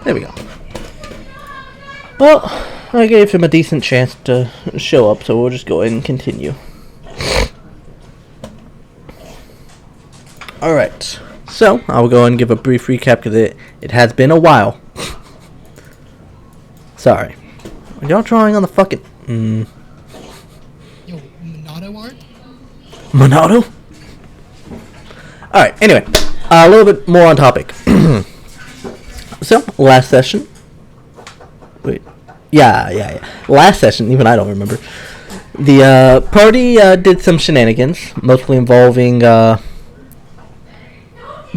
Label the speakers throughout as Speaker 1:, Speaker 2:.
Speaker 1: There we go. Well, I gave him a decent chance to show up, so we'll just go ahead and continue. Alright, so I'll go and give a brief recap because it has been a while. Sorry. Are y'all drawing on the fucking...
Speaker 2: Yo, Monado art?
Speaker 1: Monado? Alright, anyway. A little bit more on topic. So, last session... Wait. Yeah. Last session, even I don't remember. The party did some shenanigans, mostly involving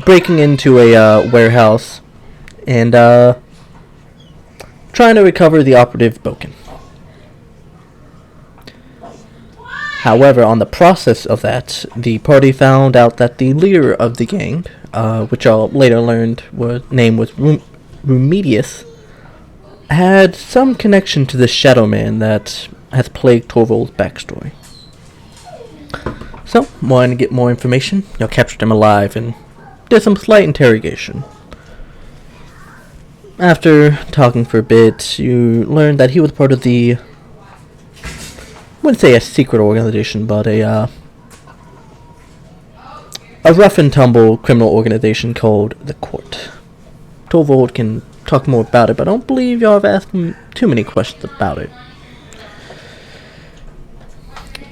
Speaker 1: breaking into a warehouse and trying to recover the operative Boken. However, on the process of that, the party found out that the leader of the gang, which I'll later learned name was Madaeus, had some connection to the Shadow Man that has plagued Torvald's backstory. So, wanting to get more information, y'all captured him alive and did some slight interrogation. After talking for a bit, you learned that he was part of the... I wouldn't say a secret organization, but a rough and tumble criminal organization called the Court. Torvald can talk more about it, but I don't believe y'all have asked him too many questions about it.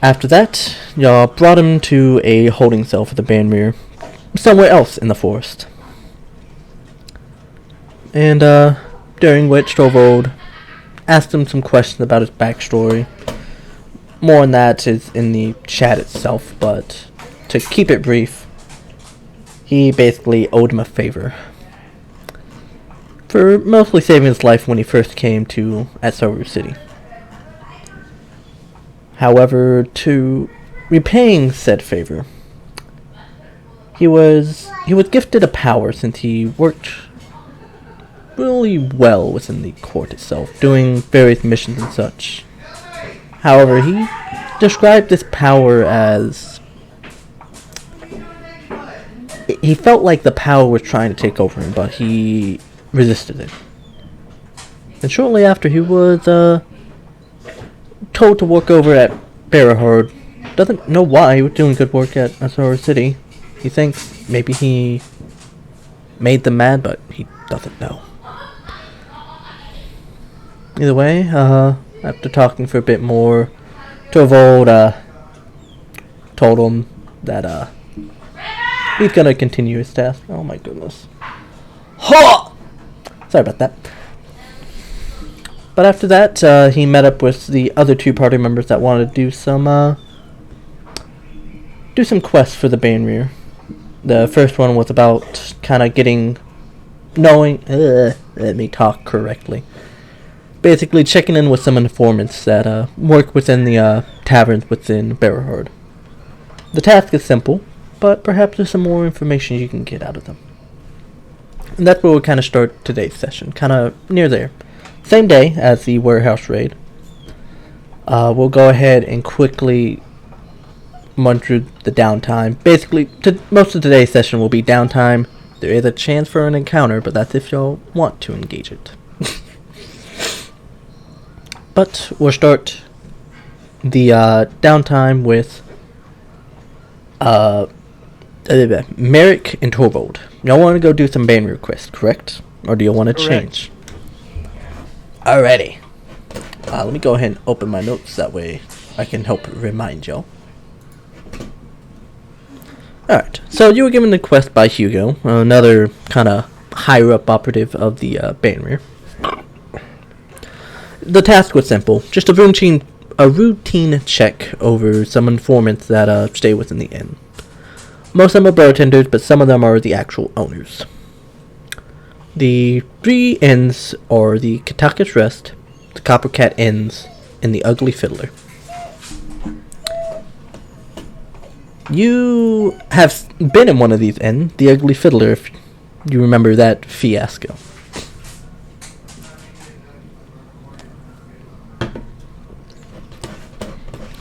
Speaker 1: After that, y'all brought him to a holding cell for the Banmere, somewhere else in the forest. And, during which Torvald asked him some questions about his backstory. More on that is in the chat itself, but to keep it brief, he basically owed him a favor for mostly saving his life when he first came to Asoru City. However, to repaying said favor, he was gifted a power since he worked really well within the court itself, doing various missions and such. However, he described this power as... he felt like the power was trying to take over him, but he resisted it. And shortly after, he was told to work over at Barahard. Doesn't know why he was doing good work at Asoru City. He thinks maybe he made them mad, but he doesn't know. Either way, after talking for a bit more, Torvald told him that he's gonna continue his task. Oh my goodness. Ha! Sorry about that. But after that, he met up with the other two party members that wanted to do some quests for the Banmere. The first one was about kind of let me talk correctly. Basically checking in with some informants that work within the taverns within Barahard. The task is simple, but perhaps there's some more information you can get out of them. And that's where we'll kind of start today's session, kind of near there. Same day as the warehouse raid. We'll go ahead and quickly run through the downtime. Basically, most of today's session will be downtime. There is a chance for an encounter, but that's if y'all want to engage it. But we'll start the downtime with Merrick and Torvald. Y'all want to go do some Banmere quests, correct? Or do you want to change? Alrighty. Let me go ahead and open my notes, that way I can help remind y'all. Alright, so you were given the quest by Hugo, another kind of higher up operative of the Banmere. The task was simple, just a routine check over some informants that stay within the inn. Most of them are bartenders, but some of them are the actual owners. The three inns are the Kataka's Rest, the Copper Cat Inns, and the Ugly Fiddler. You have been in one of these inns, the Ugly Fiddler, if you remember that fiasco.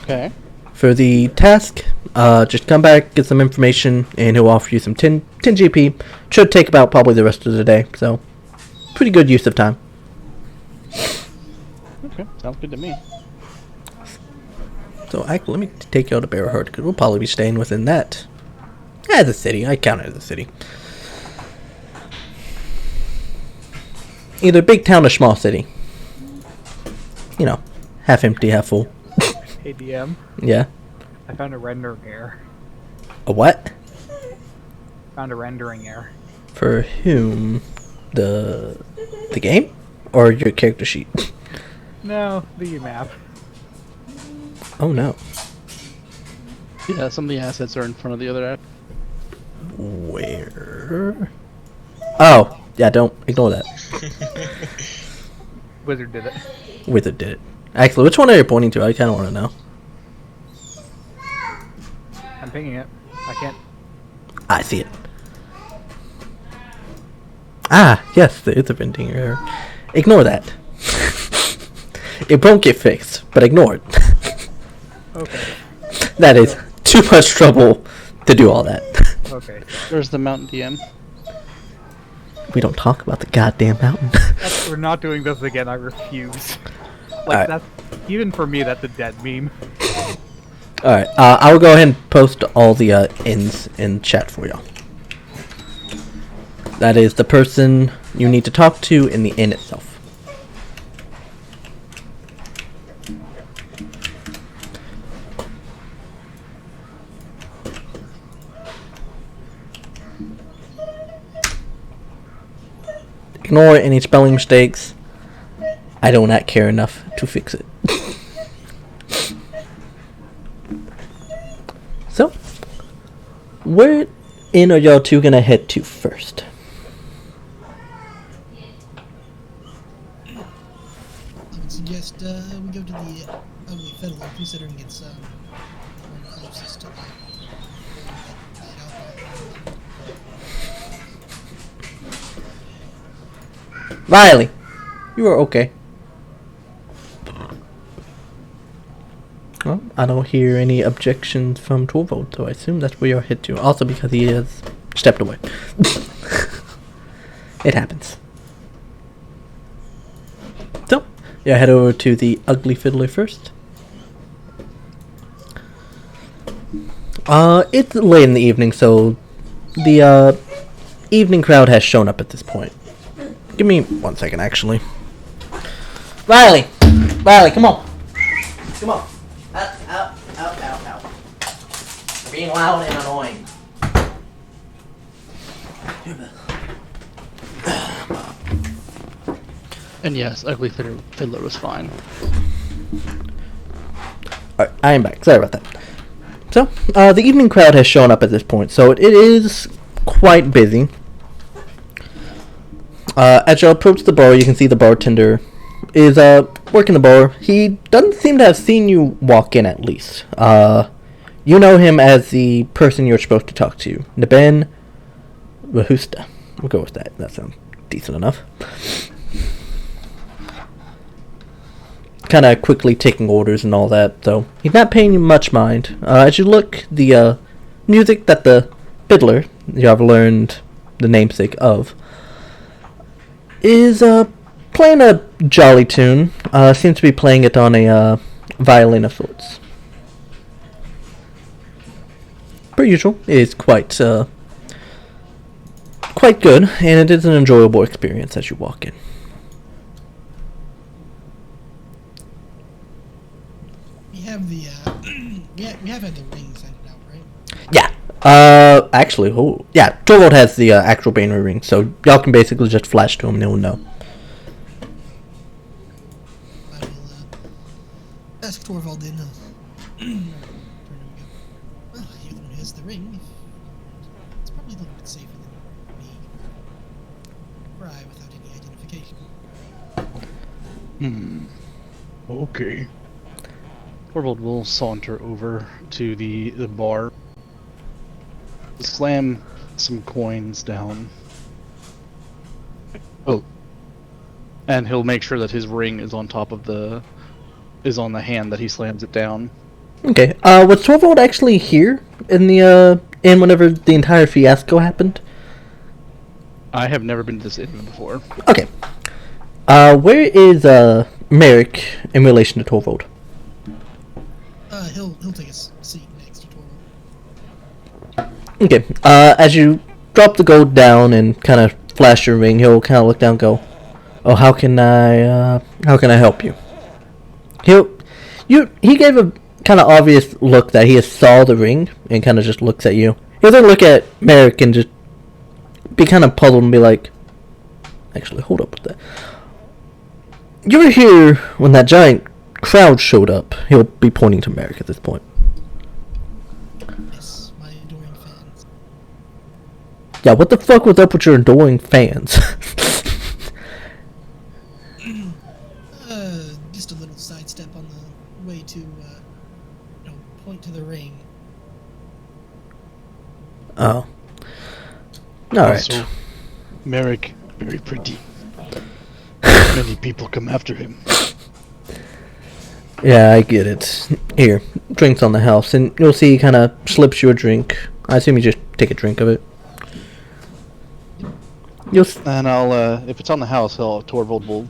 Speaker 3: Okay.
Speaker 1: For the task, just come back, get some information, and he'll offer you some 10 GP. Should take about probably the rest of the day, so pretty good use of time.
Speaker 2: Okay, sounds good to me.
Speaker 1: So let me take you out to Bearheart, because we'll probably be staying within that. As a city. I count it as a city. Either big town or small city. You know, half empty, half full.
Speaker 3: Hey DM,
Speaker 1: Yeah.
Speaker 3: I found a rendering error.
Speaker 1: A what?
Speaker 3: Found a rendering error.
Speaker 1: For whom? The game? Or your character sheet?
Speaker 3: No, the map.
Speaker 1: Oh no.
Speaker 2: Yeah, some of the assets are in front of the other app.
Speaker 1: Where? Oh, yeah, don't ignore that.
Speaker 3: Wizard did it.
Speaker 1: Wizard did it. Actually, which one are you pointing to? I kind of want to know.
Speaker 3: I'm pinging it. I can't.
Speaker 1: I see it. Ah, yes, there is a venting error. Ignore that. It won't get fixed, but ignore it.
Speaker 3: Okay.
Speaker 1: That is too much trouble to do all that.
Speaker 3: Okay.
Speaker 2: There's the mountain DM.
Speaker 1: We don't talk about the goddamn mountain.
Speaker 3: We're not doing this again. I refuse. Like
Speaker 1: Alright.
Speaker 3: that's even for me. That's a dead meme.
Speaker 1: Alright, I will go ahead and post all the inns in chat for y'all. That is the person you need to talk to in the inn itself. Ignore any spelling mistakes. I do not care enough to fix it. So, where in are y'all two gonna head to first?
Speaker 4: I would suggest we go to the Ugly Fiddler, considering it's one closest to the
Speaker 1: Riley, you are okay. Well, I don't hear any objections from Torvald, so I assume that's where you'll head to. Also because he has stepped away. It happens. So, yeah, head over to the Ugly Fiddler first. It's late in the evening, so the evening crowd has shown up at this point. Give me 1 second, actually. Riley! Riley, come on! Come on! Out. You're being loud and annoying.
Speaker 2: And yes, Ugly Fiddler was fine.
Speaker 1: Alright, I am back. Sorry about that. So, the evening crowd has shown up at this point, so it is quite busy. As you approach the bar, you can see the bartender is working the bar. He doesn't seem to have seen you walk in, at least. You know him as the person you're supposed to talk to, Neben Rahusta. We'll go with that. That sounds decent enough. Kind of quickly taking orders and all that, so he's not paying you much mind. As you look, the music that the fiddler you have learned the namesake of is playing a jolly tune. Seems to be playing it on a violin of sorts. Per usual, it is quite good, and it is an enjoyable experience as you walk in.
Speaker 4: We have the we have had the rings handed out, right?
Speaker 1: Yeah. Actually, yeah, Torvald has the actual Banner ring, so y'all can basically just flash to him and he'll know.
Speaker 4: I will ask Torvald in. Where do we go? Well, you're the one who has the ring. It's probably a little bit safer than me. Fry without any identification.
Speaker 2: Okay. Torvald will saunter over to the bar, slam some coins down. Oh. And he'll make sure that his ring is on top of the hand that he slams it down.
Speaker 1: Okay. Was Torvald actually here in the inn whenever the entire fiasco happened?
Speaker 2: I have never been to this inn before.
Speaker 1: Okay. Where is Merrick in relation to Torvald?
Speaker 4: He'll take a seat next to Torvald.
Speaker 1: Okay. As you drop the gold down and kind of flash your ring, he'll kind of look down and go, "Oh, how can I help you?" He gave a kind of obvious look that he saw the ring and kind of just looks at you. He'll then look at Merrick and just be kind of puzzled and be like, "Actually, hold up with that. You were here when that giant crowd showed up." He'll be pointing to Merrick at this point.
Speaker 4: Yes, my adoring fans.
Speaker 1: Yeah, what the fuck was up with your adoring fans?
Speaker 4: Just a little sidestep on the way to, point to the ring.
Speaker 1: Oh. Alright.
Speaker 2: Also, Merrick, very pretty. Many people come after him.
Speaker 1: Yeah, I get it. Here, drinks on the house, and you'll see he kind of slips you a drink. I assume you just take a drink of it.
Speaker 2: And I'll, if it's on the house, Torvald will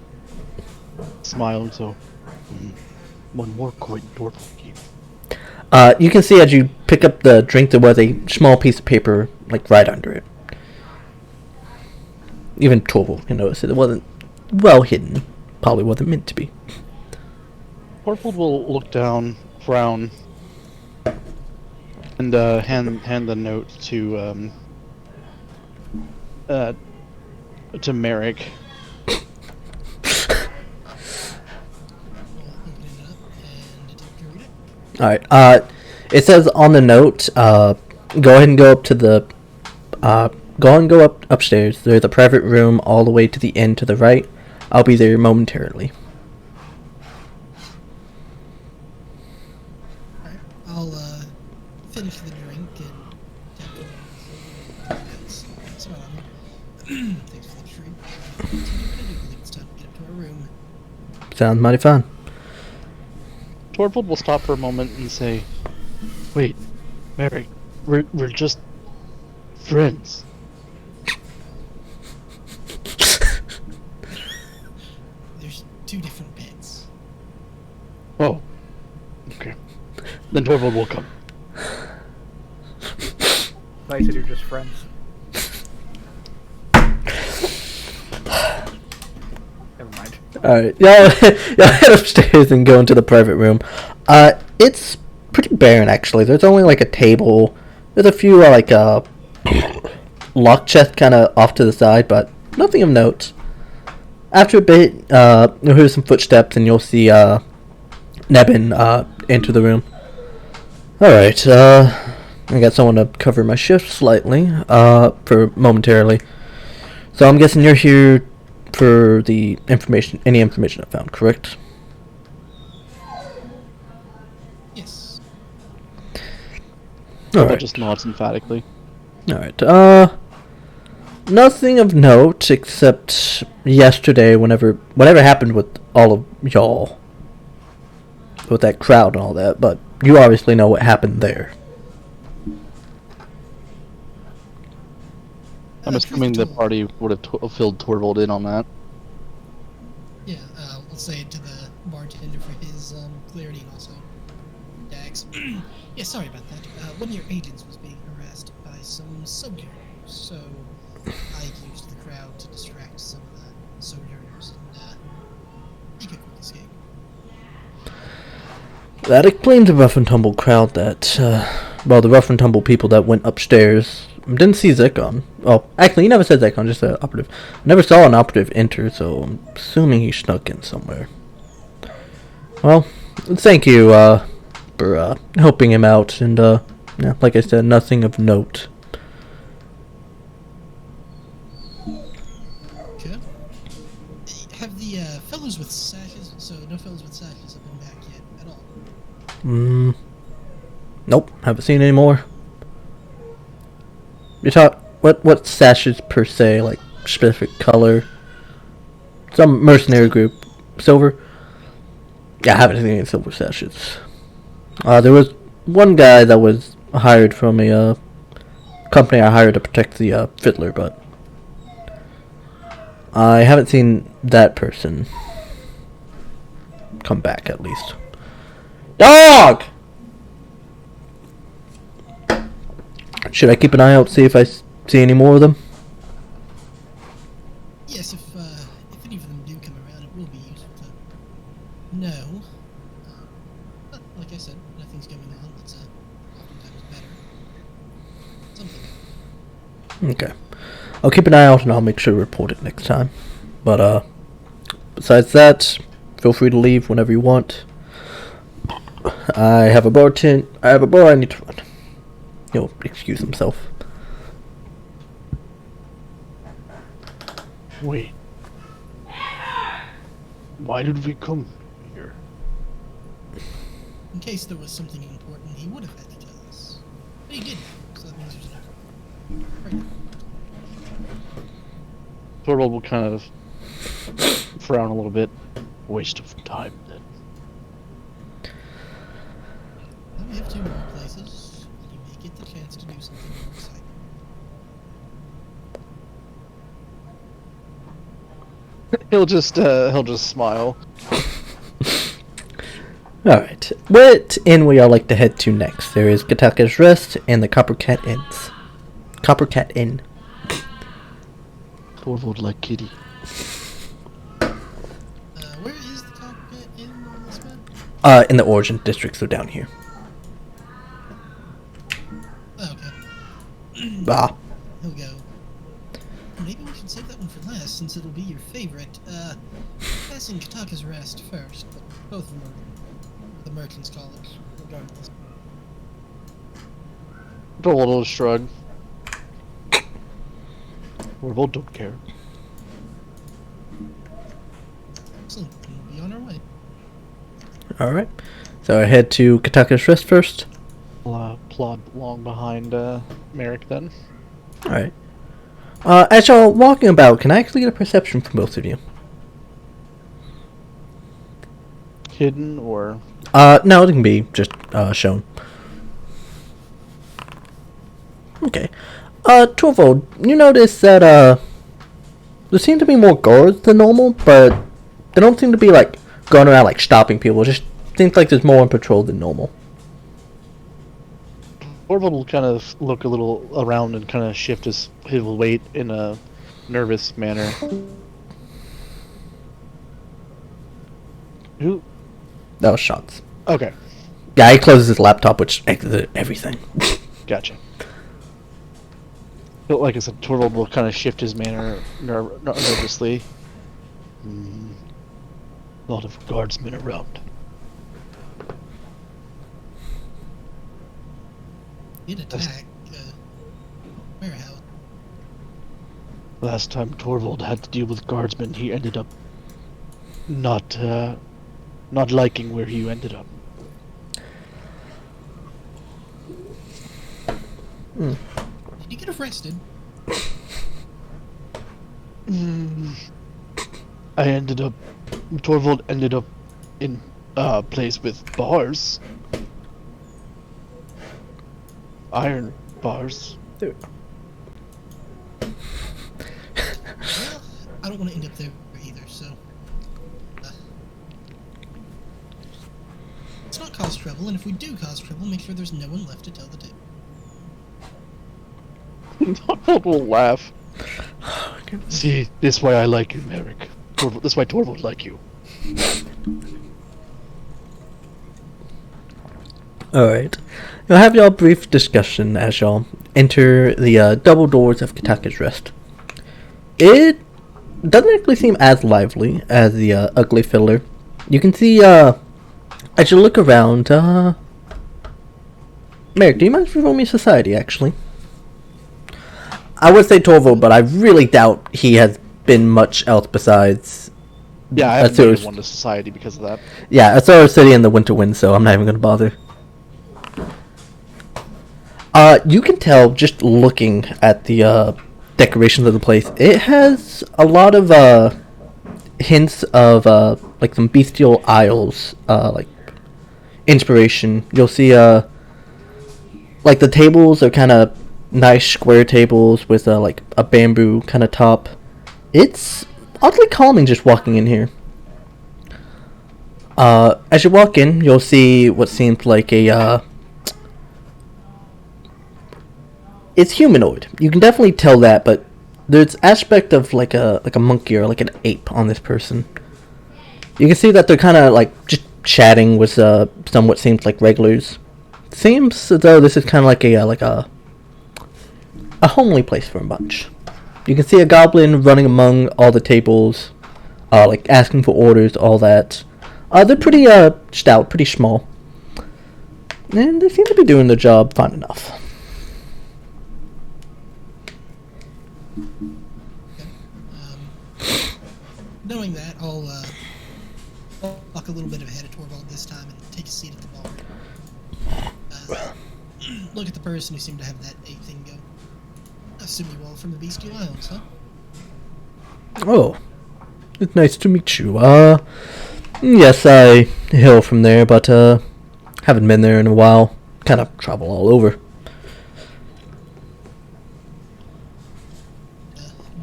Speaker 2: smile and so, one more coin, Torvald.
Speaker 1: You can see as you pick up the drink, there was a small piece of paper, like, right under it. Even Torvald can notice it. It wasn't well hidden. Probably wasn't meant to be.
Speaker 2: Torvald will look down, frown, and hand the note to Merrick.
Speaker 4: We'll open it up and attempt to read it.
Speaker 1: Alright, it says on the note, go ahead and go up to the, go up upstairs. There's a private room all the way to the end to the right. I'll be there momentarily.
Speaker 4: Alright, I'll, finish the drink and tap thanks for the treat. I believe it's time to get up to our room.
Speaker 1: Sounds mighty fun.
Speaker 2: Torvald will stop for a moment and say, "Wait, Merrick, we're just friends."
Speaker 4: There's two different pets.
Speaker 2: Oh, okay. Then Torvald will come.
Speaker 3: I said you're just friends. Never mind.
Speaker 1: Alright, y'all head upstairs and go into the private room. It's pretty barren, actually. There's only, like, a table. There's a few, lock chests kind of off to the side, but nothing of note. After a bit, you'll hear some footsteps, and you'll see, Nebin, enter the room. Alright, I got someone to cover my shift slightly, for momentarily. So I'm guessing you're here for the information, any information I found, correct?
Speaker 4: Yes.
Speaker 2: Torvald just nods emphatically.
Speaker 1: Alright, nothing of note except yesterday, whatever happened with all of y'all. With that crowd and all that, but you obviously know what happened there.
Speaker 2: I'm assuming the party would have filled Torvald in on that.
Speaker 4: Yeah, we'll say it to the bartender for his clarity and also Dax. Yeah, sorry about that. One of your agents was being harassed by some sojourners, so I used the crowd to distract some of the sojourners and make a quick escape.
Speaker 1: That explains the rough and tumble crowd that, the rough and tumble people that went upstairs. Didn't see Zekon. Oh, actually, he never said Zekon, just an operative. Never saw an operative enter, so I'm assuming he snuck in somewhere. Well, thank you, for, helping him out, and, yeah, like I said, nothing of note.
Speaker 4: Okay. Have the fellows with sashes, so no fellows with sashes have been back yet at all?
Speaker 1: Nope, haven't seen any more. You talk what sashes per se, like specific color? Some mercenary group, silver. Yeah, I haven't seen any silver sashes. There was one guy that was hired from a company I hired to protect the fiddler, but I haven't seen that person come back, at least. Dog! Should I keep an eye out, see if I see any more of them?
Speaker 4: Yes, if any of them do come around, it will be useful to know. But like I said, nothing's going on that's oftentimes better. Something.
Speaker 1: Okay. I'll keep an eye out and I'll make sure to report it next time. But, besides that, feel free to leave whenever you want. I have a bar I need to run. He'll excuse himself.
Speaker 2: Wait. Why did we come here?
Speaker 4: In case there was something important, he would have had to tell us. But he didn't, so that means there's enough.
Speaker 2: Thorvald will kind of frown a little bit. Waste of time, then.
Speaker 4: Well, we have 2 more places, and you may get the chance to do something more exciting.
Speaker 2: He'll just smile.
Speaker 1: Alright. What inn would y'all like to head to next? There is Kataka's Rest and the Copper Cat Inn.
Speaker 2: Thorvald like kitty.
Speaker 4: Where is the cockpit in on this map?
Speaker 1: In the Origin District, so down here.
Speaker 4: Oh, okay.
Speaker 1: Ah.
Speaker 4: He'll go. Maybe we should save that one for last, since it'll be your favorite. Passing Kataka's Rest first, but both of them are the Merchant's College, regardless.
Speaker 2: Thorvald will shrug. Thorvald don't care.
Speaker 4: Excellent. We'll be on our way.
Speaker 1: Alright. So I head to Kataka's Rest first.
Speaker 2: I'll plod along behind Merrick then.
Speaker 1: Alright. As y'all walking about, can I actually get a perception from both of you?
Speaker 2: Hidden or...
Speaker 1: No, it can be just, shown. Okay. Torvald, you notice that, there seem to be more guards than normal, but they don't seem to be, like, going around, like, stopping people. It just seems like there's more on patrol than normal.
Speaker 2: Thorvald will kind of look a little around and kind of shift his weight in a nervous manner. Who?
Speaker 1: That was shots.
Speaker 2: Okay,
Speaker 1: Yeah, he closes his laptop, which exited everything.
Speaker 2: gotcha. But like I said, Torvald will kind of shift his manner nervously. A lot of guardsmen around.
Speaker 4: Did attack, warehouse.
Speaker 2: Last time Torvald had to deal with guardsmen, he ended up not liking where he ended up.
Speaker 4: Did you get arrested?
Speaker 2: Torvald ended up in a place with bars. Iron bars.
Speaker 4: Well, I don't want to end up there either, so... let's not cause trouble, and if we do cause trouble, make sure there's no one left to tell the tale.
Speaker 2: Torvald will laugh. See, this why I like you, Merrick. This why Torvald like you.
Speaker 1: Alright. You'll have y'all brief discussion as y'all enter the double doors of Kataka's Rest. It doesn't actually seem as lively as the Ugly Fiddler. You can see, as you look around, Merrick, do you mind if you roll me society, actually? I would say Torvald, but I really doubt he has been much else besides...
Speaker 2: Yeah, I haven't made one to society because of that.
Speaker 1: Yeah, Azora City and the Winter Wind, so I'm not even going to bother. You can tell just looking at the decorations of the place, it has a lot of hints of like some bestial isles, like inspiration. You'll see like the tables are kind of nice square tables with like a bamboo kind of top. It's oddly calming just walking in here. As you walk in, you'll see what seems like a, it's humanoid. You can definitely tell that, but there's aspect of like a monkey or like an ape on this person. You can see that they're kind of like just chatting with some what seems like regulars. Seems as though this is kind of like a homely place for a bunch. You can see a goblin running among all the tables, like asking for orders, all that. They're pretty stout, pretty small, and they seem to be doing their job fine enough.
Speaker 4: Knowing that, I'll walk a little bit ahead of Torvald this time and take a seat at the bar. Look at the person who seemed to have that ape thing go. I assume you all from the Bestial Isles, huh?
Speaker 1: Oh, it's nice to meet you. Yes, I hail from there, but haven't been there in a while. Kind of travel all over.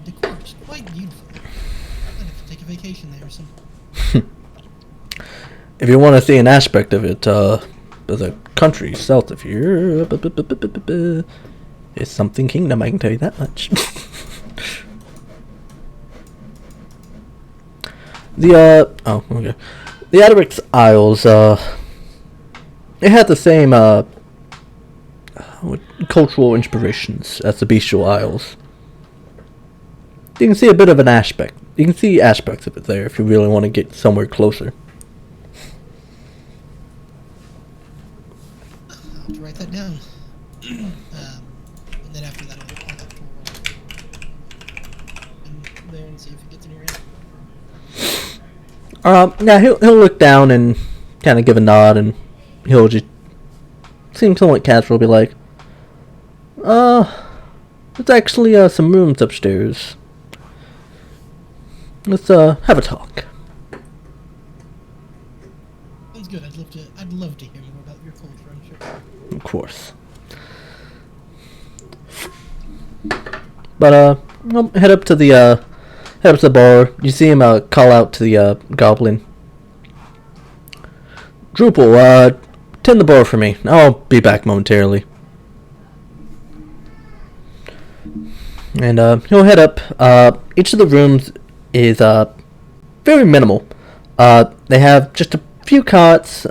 Speaker 4: Decor's quite beautiful. I'd have to take a vacation there or something.
Speaker 1: If you want to see an aspect of it, there's a country south of here. It's something kingdom, I can tell you that much. Okay. The Adderix Isles, it had the same, cultural inspirations as the Bestial Isles. You can see a bit of an aspect. You can see aspects of it there if you really want to get somewhere closer.
Speaker 4: I'll have to write that down. And then after that, I'll have to roll there and see if it gets any right.
Speaker 1: Yeah, he'll look down and kind of give a nod, and he'll just seem somewhat casual, be like, there's actually some rooms upstairs. Let's have a talk.
Speaker 4: Sounds good. I'd love to hear more about your culture, I'm sure.
Speaker 1: Of course. But I'll head up to the bar. You see him call out to the goblin. Drupal, tend the bar for me. I'll be back momentarily. And he'll head up. Each of the rooms is very minimal. They have just a few cots,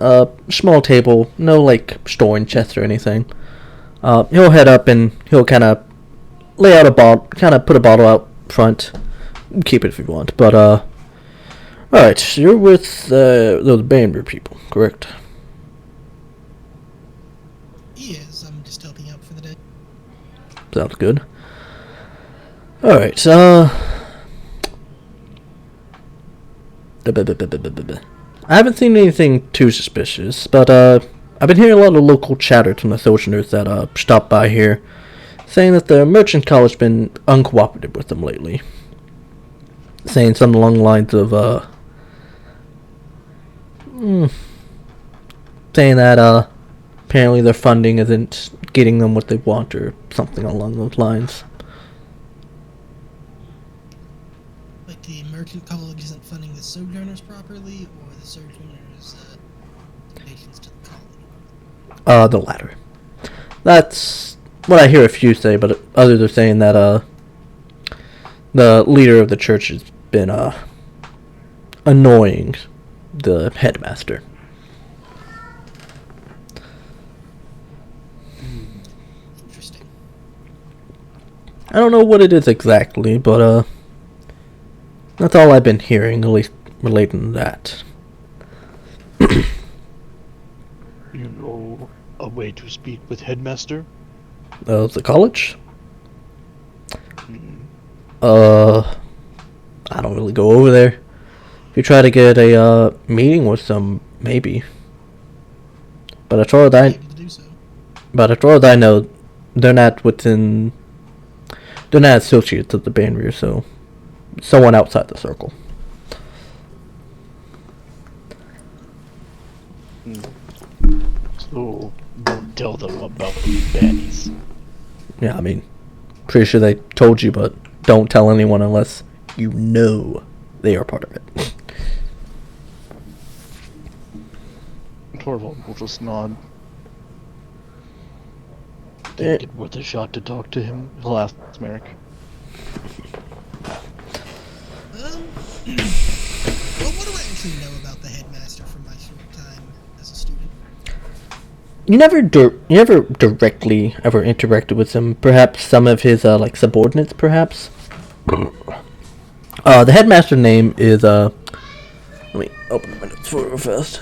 Speaker 1: small table, no like storing chest or anything. He'll head up and he'll kind of lay out a bottle, kind of put a bottle out front. Keep it if you want, but alright, you're with those Banbury people, correct?
Speaker 4: He is. I'm just helping out for the day.
Speaker 1: Sounds good. Alright, I haven't seen anything too suspicious, but I've been hearing a lot of local chatter from the sojourners that stopped by here, saying that the merchant college been uncooperative with them lately. Saying something along the lines of saying that apparently their funding isn't getting them what they want or something along those lines.
Speaker 4: Like the merchant college isn't funding the sojourners properly, or the sojourners' donations to the colony?
Speaker 1: The latter. That's what I hear a few say, but others are saying that the leader of the church has been annoying the headmaster.
Speaker 4: Interesting.
Speaker 1: I don't know what it is exactly, but that's all I've been hearing, at least relating to that.
Speaker 2: You know a way to speak with headmaster?
Speaker 1: The college? I don't really go over there. If you try to get a meeting with them, maybe. But as far as I know, they're not associates of the Banbury, so someone outside the circle.
Speaker 2: So don't tell them about these baddies.
Speaker 1: Yeah, I mean, pretty sure they told you, but don't tell anyone unless you know. they are part of it.
Speaker 2: Torvald will just nod.
Speaker 1: Eh.
Speaker 2: Think it worth a shot to talk to him? He'll ask Merrick.
Speaker 4: Well, what do I actually know about the headmaster from my short time as a student?
Speaker 1: You never directly ever interacted with him. Perhaps some of his like subordinates, perhaps. The headmaster name is let me open my notes for it real fast.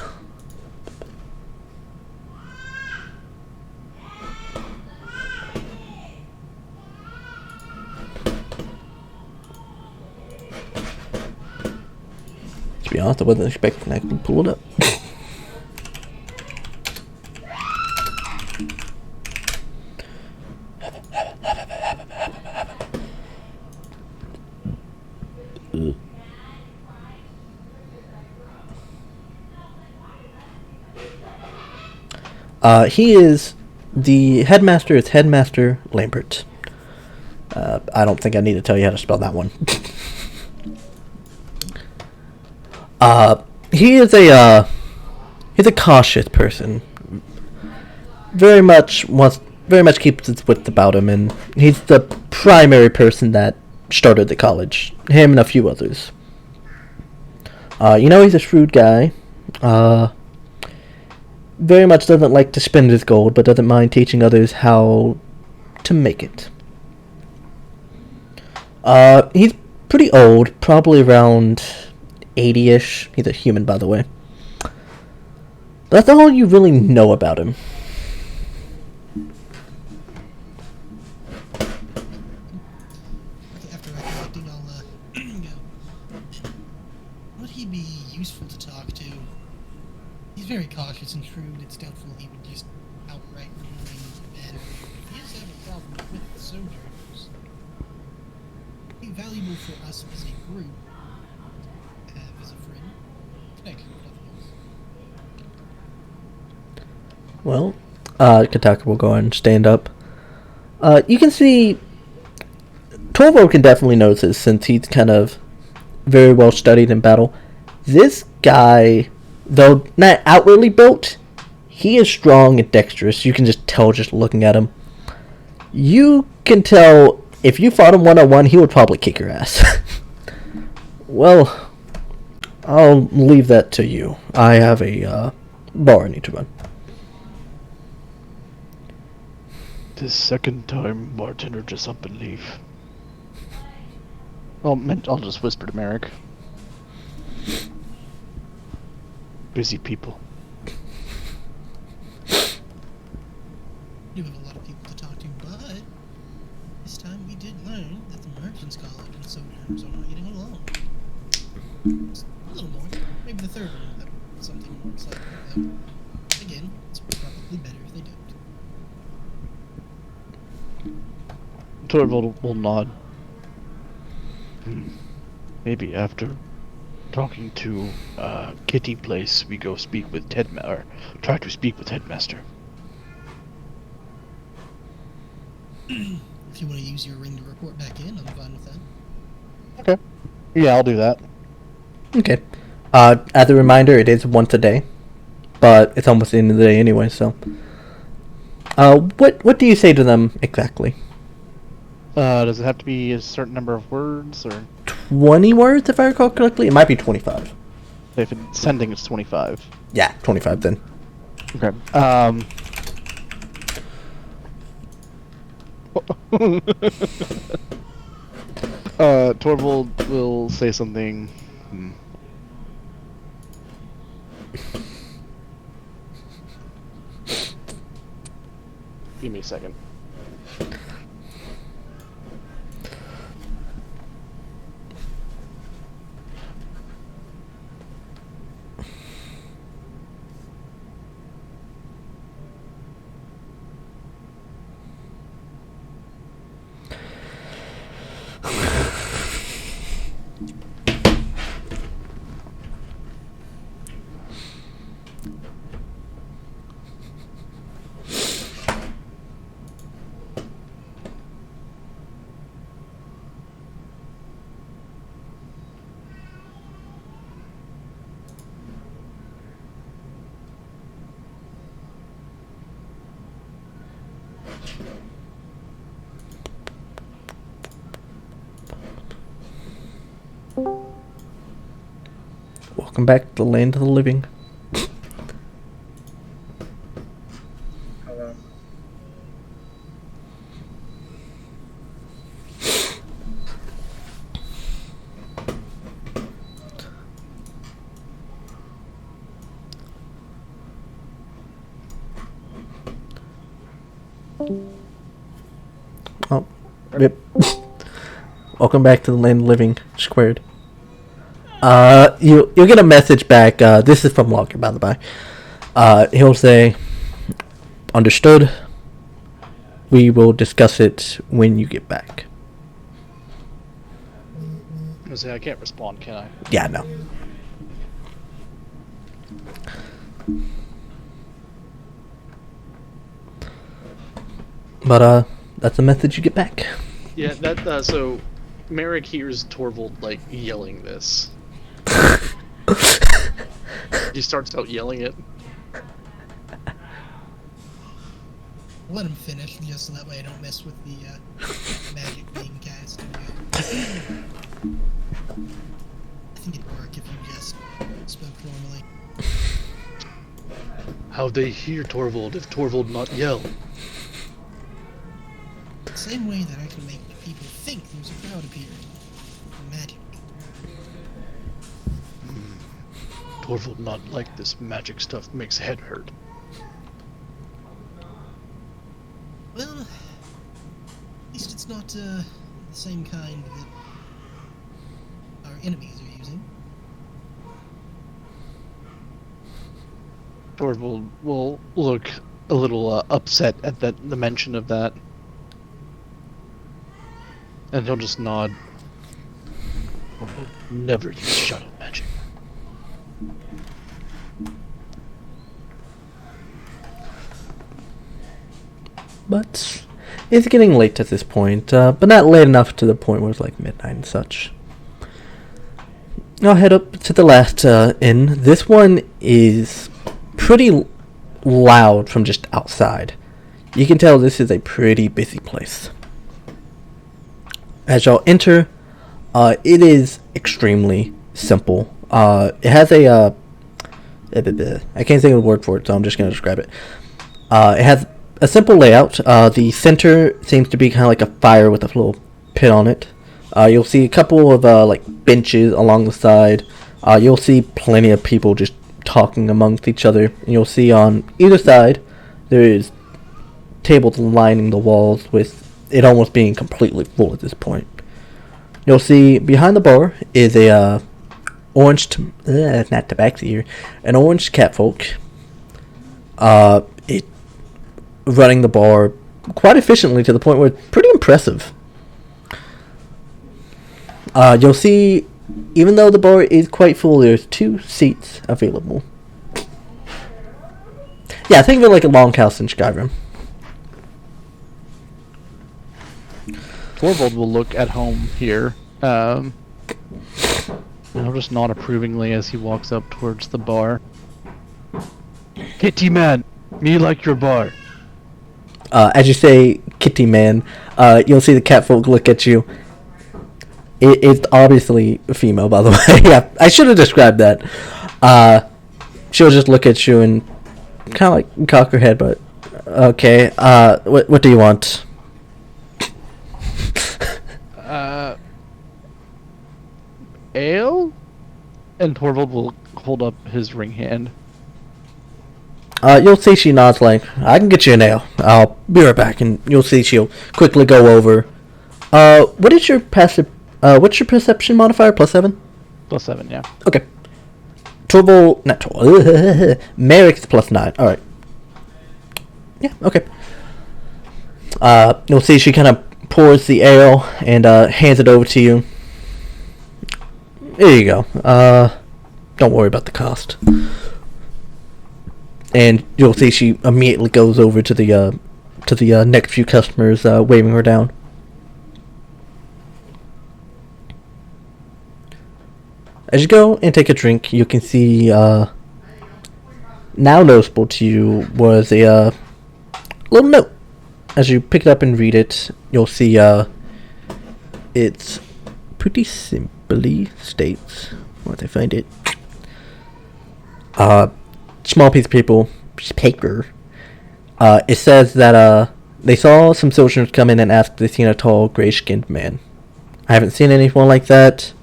Speaker 1: To be honest, I wasn't expecting I could pull it up. He is the headmaster. Is Headmaster Lambert. I don't think I need to tell you how to spell that one. He's a cautious person. Very much keeps his wits about him, and he's the primary person that started the college. Him and a few others. He's a shrewd guy. Very much doesn't like to spend his gold, but doesn't mind teaching others how to make it. He's pretty old, probably around 80-ish. He's a human, by the way. That's all you really know about him.
Speaker 4: After recollecting, I'll go. Would he be useful to talk to? He's very cautious and shrewd. It's doubtful he would just outright remain bad. He does have a problem with the sojourners. It'd be valuable for us as a group to have as a friend. Connection with others.
Speaker 1: Well, Kataka will go ahead and stand up. You can see Torvald can definitely notice this since he's kind of very well studied in battle. This guy, though not outwardly built, he is strong and dexterous. You can just tell just looking at him. You can tell if you fought him one-on-one, he would probably kick your ass. Well, I'll leave that to you. I have a bar I need to run.
Speaker 2: This second time, bartender, just up and leave. I'll just whisper to Merrick. Busy people.
Speaker 4: You have a lot of people to talk to, but this time we did learn that the Merchants College and Sojourners are not getting along. Just a little more. Maybe the third one will have something more exciting, though. Again, it's probably better if they don't.
Speaker 2: Torvald will nod. Maybe after talking to Kitty Place, we go speak with or try to speak with Headmaster.
Speaker 4: If you want to use your ring to report back in, I'm fine with that.
Speaker 2: Okay. Yeah, I'll do that.
Speaker 1: Okay. As a reminder, it is once a day, but it's almost the end of the day anyway, so. What do you say to them exactly?
Speaker 2: Does it have to be a certain number of words, or
Speaker 1: 20 words, if I recall correctly? It might be 25.
Speaker 2: if it's sending, it's 25?
Speaker 1: Yeah, 25 then.
Speaker 2: Okay. Torvald will say something. Give me a second.
Speaker 1: Welcome back to the land of the living.
Speaker 5: Hello.
Speaker 1: Oh, yep. Welcome back to the land of the living squared. You'll get a message back. This is from Walker, by the by. He'll say, "Understood. We will discuss it when you get back."
Speaker 2: I say I can't respond, can I?
Speaker 1: Yeah, no. But that's the message you get back.
Speaker 2: Yeah, that so Merrick hears Torvald like yelling this. He starts out yelling it.
Speaker 4: Let him finish, just so that way I don't mess with the magic being cast. I think it'd work if you just spoke normally.
Speaker 2: How they hear Torvald if Torvald not yell?
Speaker 4: The same way that I can make people think there's a crowd appeared. Magic.
Speaker 2: Torvald not like this magic stuff makes head hurt.
Speaker 4: Well, at least it's not the same kind that our enemies are using.
Speaker 2: Torvald will look a little upset at the mention of that. And he'll just nod. Torvald never use shadow magic.
Speaker 1: But it's getting late at this point, but not late enough to the point where it's like midnight and such. I'll head up to the last inn. This one is pretty loud from just outside. You can tell this is a pretty busy place. As y'all enter, it is extremely simple. It has a I can't think of a word for it, so I'm just going to describe it. It has a simple layout. The center seems to be kind of like a fire with a little pit on it. You'll see a couple of like benches along the side. You'll see plenty of people just talking amongst each other. And you'll see on either side there is tables lining the walls, with it almost being completely full at this point. You'll see behind the bar is a orange, not tabaxi here, an orange catfolk. It running the bar quite efficiently to the point where it's pretty impressive. You'll see, even though the bar is quite full, there's 2 seats available. Yeah, think of it like a longhouse in Skyrim.
Speaker 2: Torvald will look at home here. And he'll just nod approvingly as he walks up towards the bar. Kitty man, me like your bar.
Speaker 1: As you say, kitty man, you'll see the catfolk look at you. It's obviously a female, by the way. Yeah, I should have described that. She'll just look at you and kind of like cock her head, but okay. What do you want?
Speaker 2: Ale? And Torvald will hold up his ring hand.
Speaker 1: You'll see she nods like, I can get you an ale. I'll be right back, and you'll see she'll quickly go over. What is your passive? What's your perception modifier? +7?
Speaker 2: +7, yeah.
Speaker 1: Okay. Torvald, not Torvald. Merrick's +9. All right. Yeah. Okay. You'll see she kind of pours the ale and hands it over to you. There you go. Don't worry about the cost. And you'll see she immediately goes over to the next few customers, waving her down. As you go and take a drink, you can see, now noticeable to you was a little note. As you pick it up and read it, you'll see it's pretty simply states, once I find it, Small piece of paper. It says that they saw some soldiers come in and ask if they seen a tall, gray-skinned man. I haven't seen anyone like that.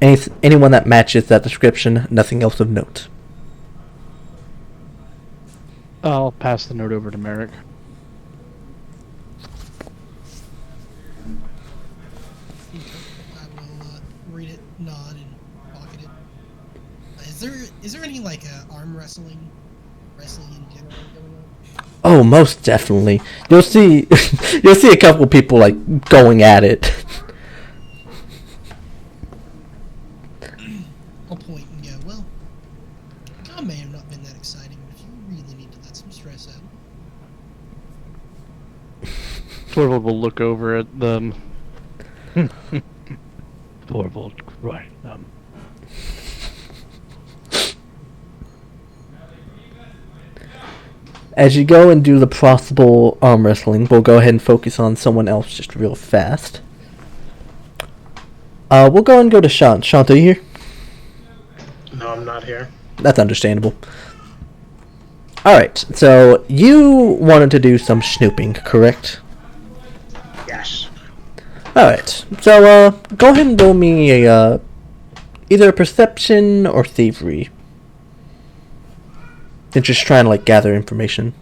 Speaker 1: Anyone that matches that description, nothing else of note.
Speaker 2: I'll pass the note over to Merrick.
Speaker 4: I will read it, nod, and pocket it. Is there any like arm wrestling in general going on?
Speaker 1: Oh, most definitely. You'll see a couple people like going at it.
Speaker 4: I'll point and go, well, God may have not been that exciting, but if you really need to let some stress out.
Speaker 2: Torvald will look over at them. Torvald, right.
Speaker 1: As you go and do the possible arm wrestling, we'll go ahead and focus on someone else just real fast. We'll go and go to Shant. Shant, are you here?
Speaker 5: No, I'm not here.
Speaker 1: That's understandable. Alright, so you wanted to do some snooping, correct?
Speaker 5: Yes.
Speaker 1: Alright, so go ahead and roll me a either a perception or thievery. They're just trying to like gather information.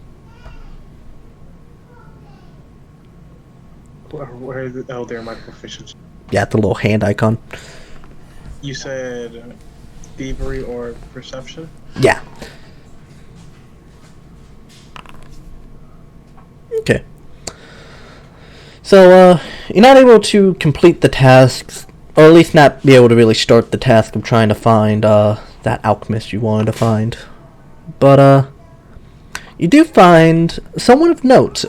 Speaker 5: Where is it? Oh, there are my proficiency.
Speaker 1: Yeah, the little hand icon.
Speaker 5: You said thievery or perception?
Speaker 1: Yeah. Okay. So, you're not able to complete the tasks, or at least not be able to really start the task of trying to find, that alchemist you wanted to find. But, you do find someone of note.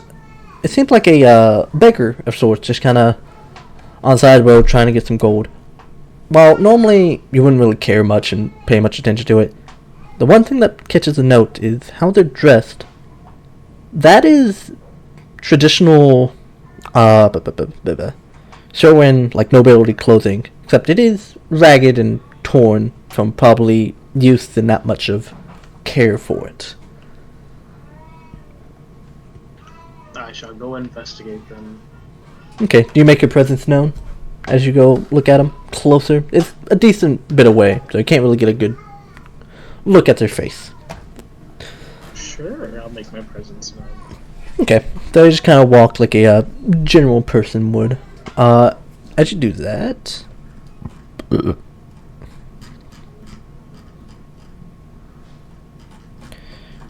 Speaker 1: It seems like a, beggar of sorts, just kinda on the side of the road trying to get some gold. While normally you wouldn't really care much and pay much attention to it, the one thing that catches a note is how they're dressed. That is traditional, showing like nobility clothing, except it is ragged and torn from probably use and not much of care for it.
Speaker 5: I shall go investigate them.
Speaker 1: Okay, do you make your presence known as you go look at them closer? It's a decent bit away, so you can't really get a good look at their face.
Speaker 5: Sure, I'll make my presence known.
Speaker 1: Okay, so you just kind of walk like a general person would. As you do that, where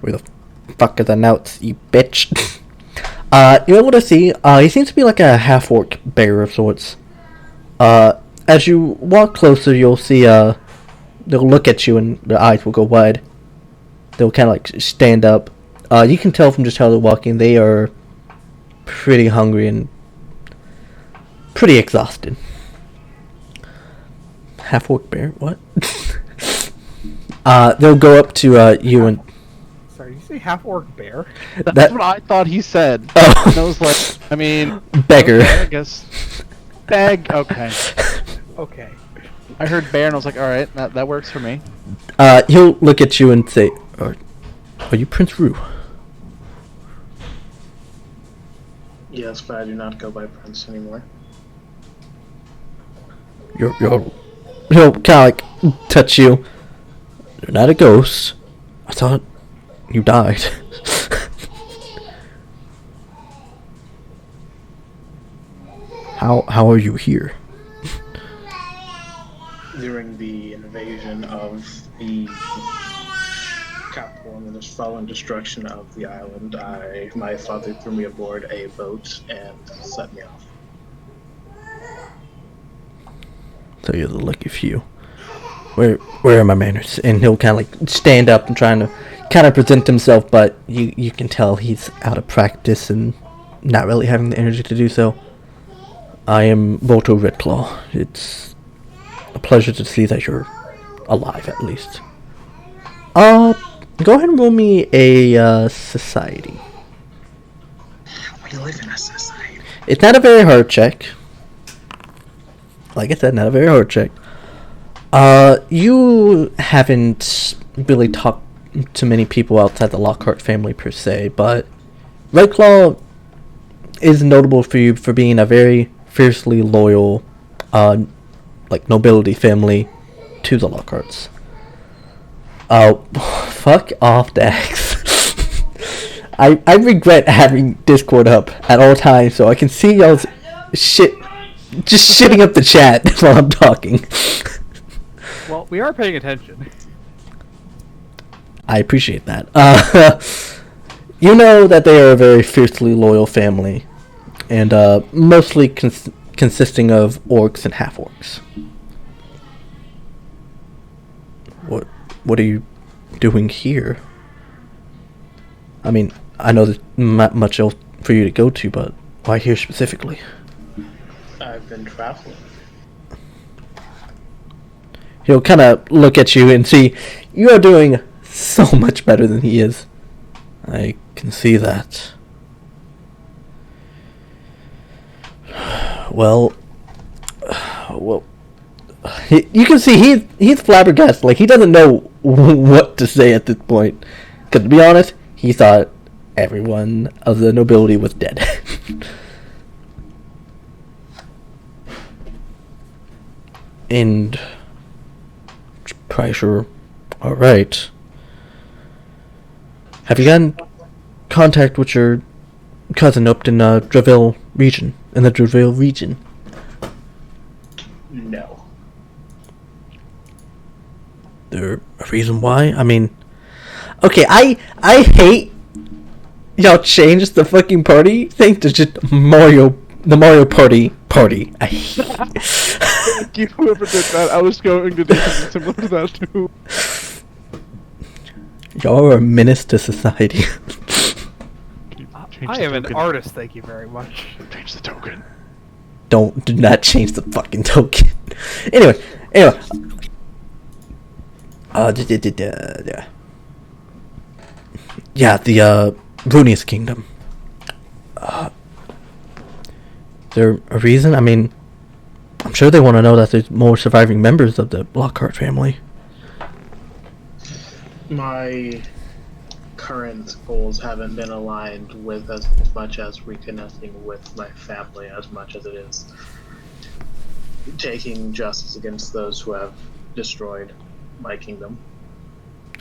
Speaker 1: the fuck are the notes, you bitch? You're able to see, he seems to be like a half-orc bear of sorts. As you walk closer, you'll see, they'll look at you and their eyes will go wide. They'll kind of like stand up. You can tell from just how they're walking, they are pretty hungry and pretty exhausted. Half-orc bear? What? They'll go up to, you and...
Speaker 3: Sorry, did you say half-orc bear?
Speaker 2: That's what I thought he said.
Speaker 1: Oh.
Speaker 2: And I was like, I mean...
Speaker 1: Beggar.
Speaker 2: Okay, I guess. Okay.
Speaker 3: Okay.
Speaker 2: I heard bear and I was like, alright, that works for me.
Speaker 1: He'll look at you and say, are you Prince Rue?
Speaker 5: Yes, but I do not go by Prince anymore.
Speaker 1: He'll kind of like touch you. You're not a ghost. I thought you died. How are you here?
Speaker 5: During the invasion of the capital and the following destruction of the island, my father threw me aboard a boat and set me off.
Speaker 1: So you're the lucky few. Where are my manners? And he'll kind of like stand up and trying to kind of present himself, but you can tell he's out of practice and not really having the energy to do so. I am Volto Redclaw. It's a pleasure to see that you're alive, at least. Go ahead and roll me a society.
Speaker 5: We live in a society.
Speaker 1: It's not a very hard check. Like I said, not a very hard check. You haven't really talk to many people outside the Lockhart family per se, but Red Claw is notable for being a very fiercely loyal, nobility family to the Lockharts. Fuck off, Dax. I regret having Discord up at all times so I can see y'all's shit, just shitting up the chat while I'm talking.
Speaker 3: Well, we are paying attention.
Speaker 1: I appreciate that. You know that they are a very fiercely loyal family, and mostly consisting of orcs and half-orcs. What are you doing here? I mean, I know there's not much else for you to go to, but why here specifically?
Speaker 5: I've been traveling.
Speaker 1: He'll kind of look at you and see you are doing so much better than he is. I can see that. Well, you can see he's flabbergasted. Like, he doesn't know what to say at this point. Because to be honest, he thought everyone of the nobility was dead. And Pressure, all right. Have you gotten contact with your cousin up in Dreville region? In the Dreville region?
Speaker 5: No.
Speaker 1: There a reason why? I mean, okay, I hate y'all changed the fucking party thing to just the Mario Party. I hate it.
Speaker 2: Thank you, whoever did that. I was going to do something similar to that too.
Speaker 1: Y'all are a menace to society.
Speaker 3: I am an artist, thank you very much.
Speaker 2: Change the token.
Speaker 1: Do not change the fucking token. Anyway. Yeah, the Runius Kingdom. Is there a reason? I mean, I'm sure they want to know that there's more surviving members of the Lockhart family.
Speaker 5: My current goals haven't been aligned with as much as reconnecting with my family as much as it is taking justice against those who have destroyed my kingdom.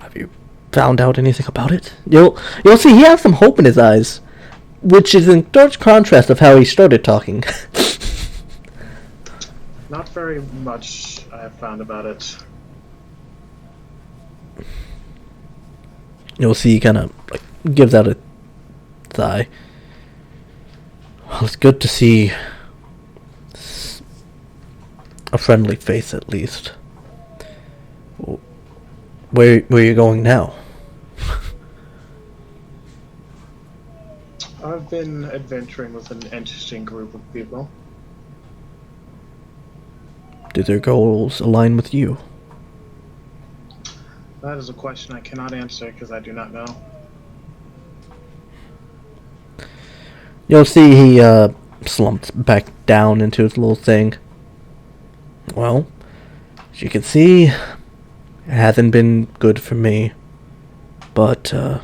Speaker 1: Have you found out anything about it? You'll see he has some hope in his eyes, which is in stark contrast of how he started talking.
Speaker 5: Not very much I have found about it.
Speaker 1: You'll see he kind of gives out a sigh. Well, it's good to see a friendly face at least. Where are you going now?
Speaker 5: I've been adventuring with an interesting group of people.
Speaker 1: Do their goals align with you?
Speaker 5: That is a question I cannot answer because I do not know.
Speaker 1: You'll see he slumps back down into his little thing. Well, as you can see, it hasn't been good for me. But, I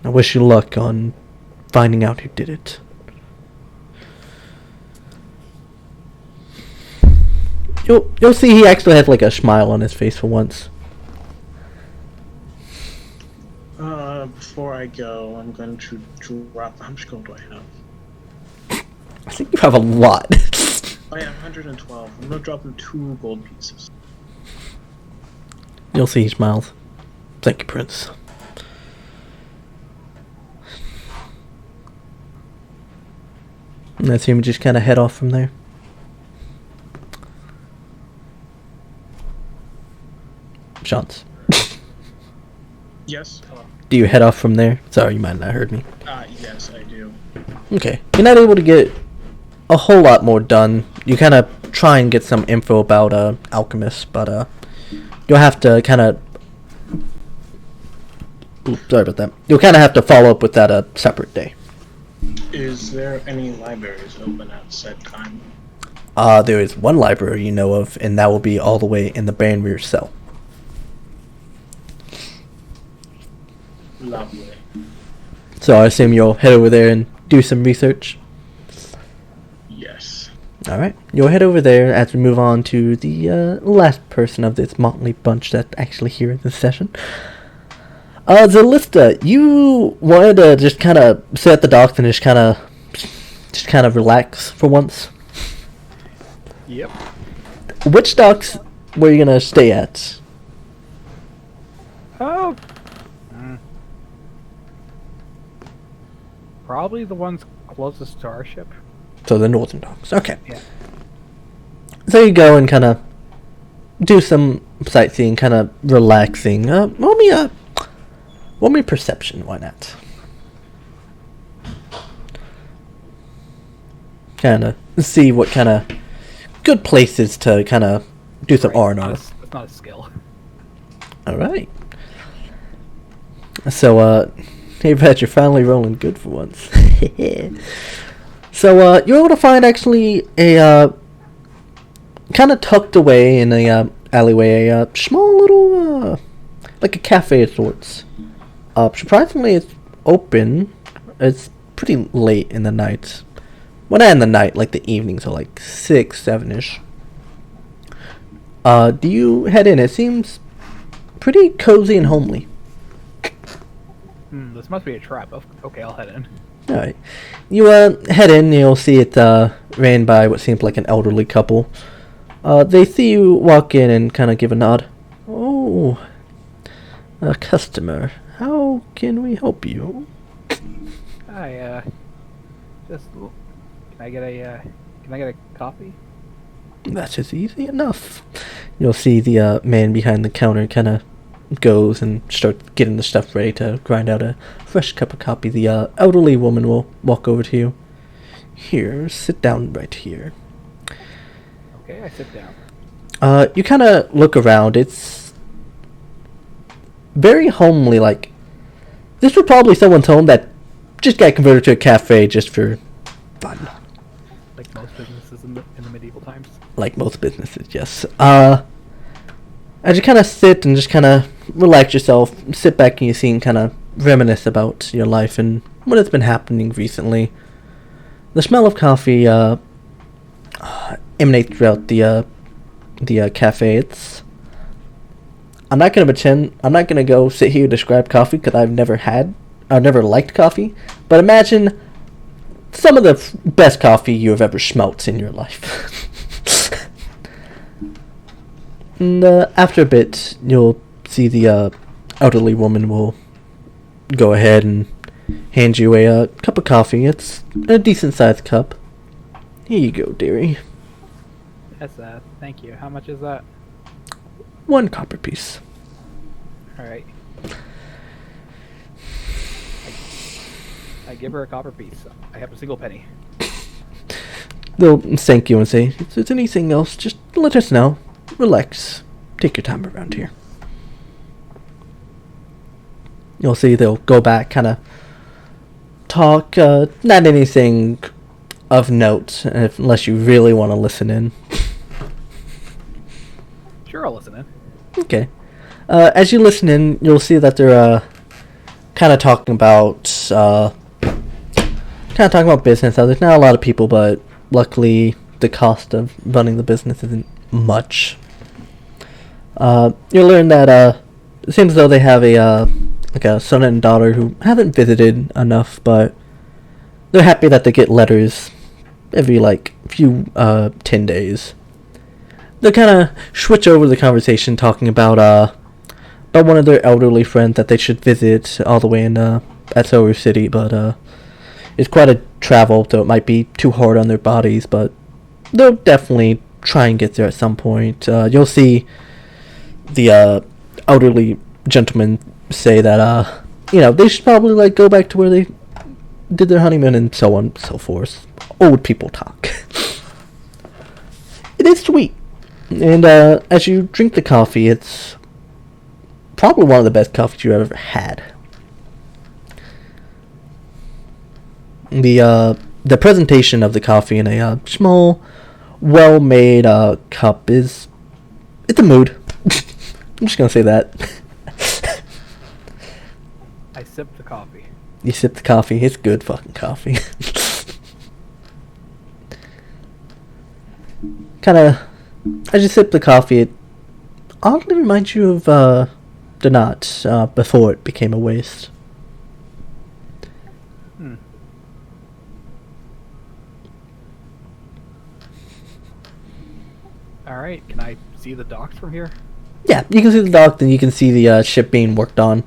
Speaker 1: wish you luck on finding out who did it. You'll see he actually has a smile on his face for once.
Speaker 5: Before I go, I'm going to drop. How much gold do I have?
Speaker 1: I think you have a lot.
Speaker 5: I have 112. I'm going to drop him 2 gold pieces.
Speaker 1: You'll see he smiles. Thank you, Prince. And that's him just kind of head off from there. Chance.
Speaker 5: Yes? Hello?
Speaker 1: Do you head off from there? Sorry, you might not have heard me.
Speaker 5: Yes, I do.
Speaker 1: Okay. You're not able to get a whole lot more done. You kind of try and get some info about alchemists, but you'll have to kind of... sorry about that. You'll kind of have to follow up with that a separate day.
Speaker 5: Is there any libraries open at said time?
Speaker 1: There is one library you know of, and that will be all the way in the Banweir cell.
Speaker 5: Lovely.
Speaker 1: So I assume you'll head over there and do some research.
Speaker 5: Yes.
Speaker 1: Alright, you'll head over there as we move on to the last person of this motley bunch that's actually here in this session. Zalista, you wanted to just kind of sit at the docks and just kind of relax for once.
Speaker 3: Yep.
Speaker 1: Which docks were you gonna stay at?
Speaker 3: Oh. Probably the ones closest to our ship.
Speaker 1: So the northern docks. Okay.
Speaker 3: Yeah.
Speaker 1: So you go and kind of do some sightseeing, kind of relaxing. Roll me perception. Why not? Kind of see what kind of good places to kind of do some R&R.
Speaker 3: That's not a skill.
Speaker 1: All right. So, hey, Pat, you're finally rolling good for once. So, you're able to find actually a kind of tucked away in a alleyway, a small little like a cafe of sorts. Surprisingly, it's open. It's pretty late in the night. Well, not in the night, like the evening, so like 6, 7-ish. Do you head in? It seems pretty cozy and homely.
Speaker 3: This must be a trap. Okay, I'll head in.
Speaker 1: Alright. You head in, you'll see it ran by what seems like an elderly couple. They see you walk in and kind of give a nod. Oh, a customer. How can we help you?
Speaker 3: Hi, just can I get a coffee?
Speaker 1: That's just easy enough. You'll see the man behind the counter kind of goes and starts getting the stuff ready to grind out a fresh cup of coffee. The elderly woman will walk over to you. Here, sit down right here.
Speaker 3: Okay, I sit down.
Speaker 1: You kind of look around. It's very homely. Like, this was probably someone's home that just got converted to a cafe just for fun.
Speaker 3: Like most businesses in the medieval times.
Speaker 1: Like most businesses, yes. As you kind of sit and just kind of relax yourself, sit back and you see and kind of reminisce about your life and what has been happening recently. The smell of coffee emanates throughout the cafe. I'm not gonna go sit here and describe coffee because I've never liked coffee. But imagine some of the best coffee you have ever smelt in your life. And after a bit, you'll see the elderly woman will go ahead and hand you a cup of coffee. It's a decent-sized cup. Here you go, dearie.
Speaker 3: Yes, thank you. How much is that?
Speaker 1: 1 copper piece.
Speaker 3: All right. I give her a copper piece. I have a single penny.
Speaker 1: They'll thank you and say, if there's anything else, just let us know. Relax. Take your time around here. You'll see they'll go back, kind of talk, not anything of note, unless you really want to listen in.
Speaker 3: Sure, I'll listen in.
Speaker 1: Okay. As you listen in, you'll see that they're kind of talking about business. Now, there's not a lot of people, but luckily the cost of running the business isn't much. You'll learn that it seems as though they have a son and daughter who haven't visited enough, but they're happy that they get letters every few 10 days. They kind of switch over the conversation, talking about one of their elderly friends that they should visit all the way in at Silver City, but it's quite a travel, so it might be too hard on their bodies, but they'll definitely try and get there at some point. You'll see the elderly gentleman say that they should probably go back to where they did their honeymoon and so on and so forth. Old people talk. It is sweet, and as you drink the coffee, it's probably one of the best coffees you've ever had. The presentation of the coffee in a small, well-made cup it's a mood. I'm just gonna say that.
Speaker 3: I sip the coffee.
Speaker 1: You sip the coffee. It's good fucking coffee. Kind of, as you sip the coffee, it oddly reminds you of the knot before it became a waste.
Speaker 3: Alright, can I see the docks from here?
Speaker 1: Yeah, you can see the dock, then you can see the ship being worked on.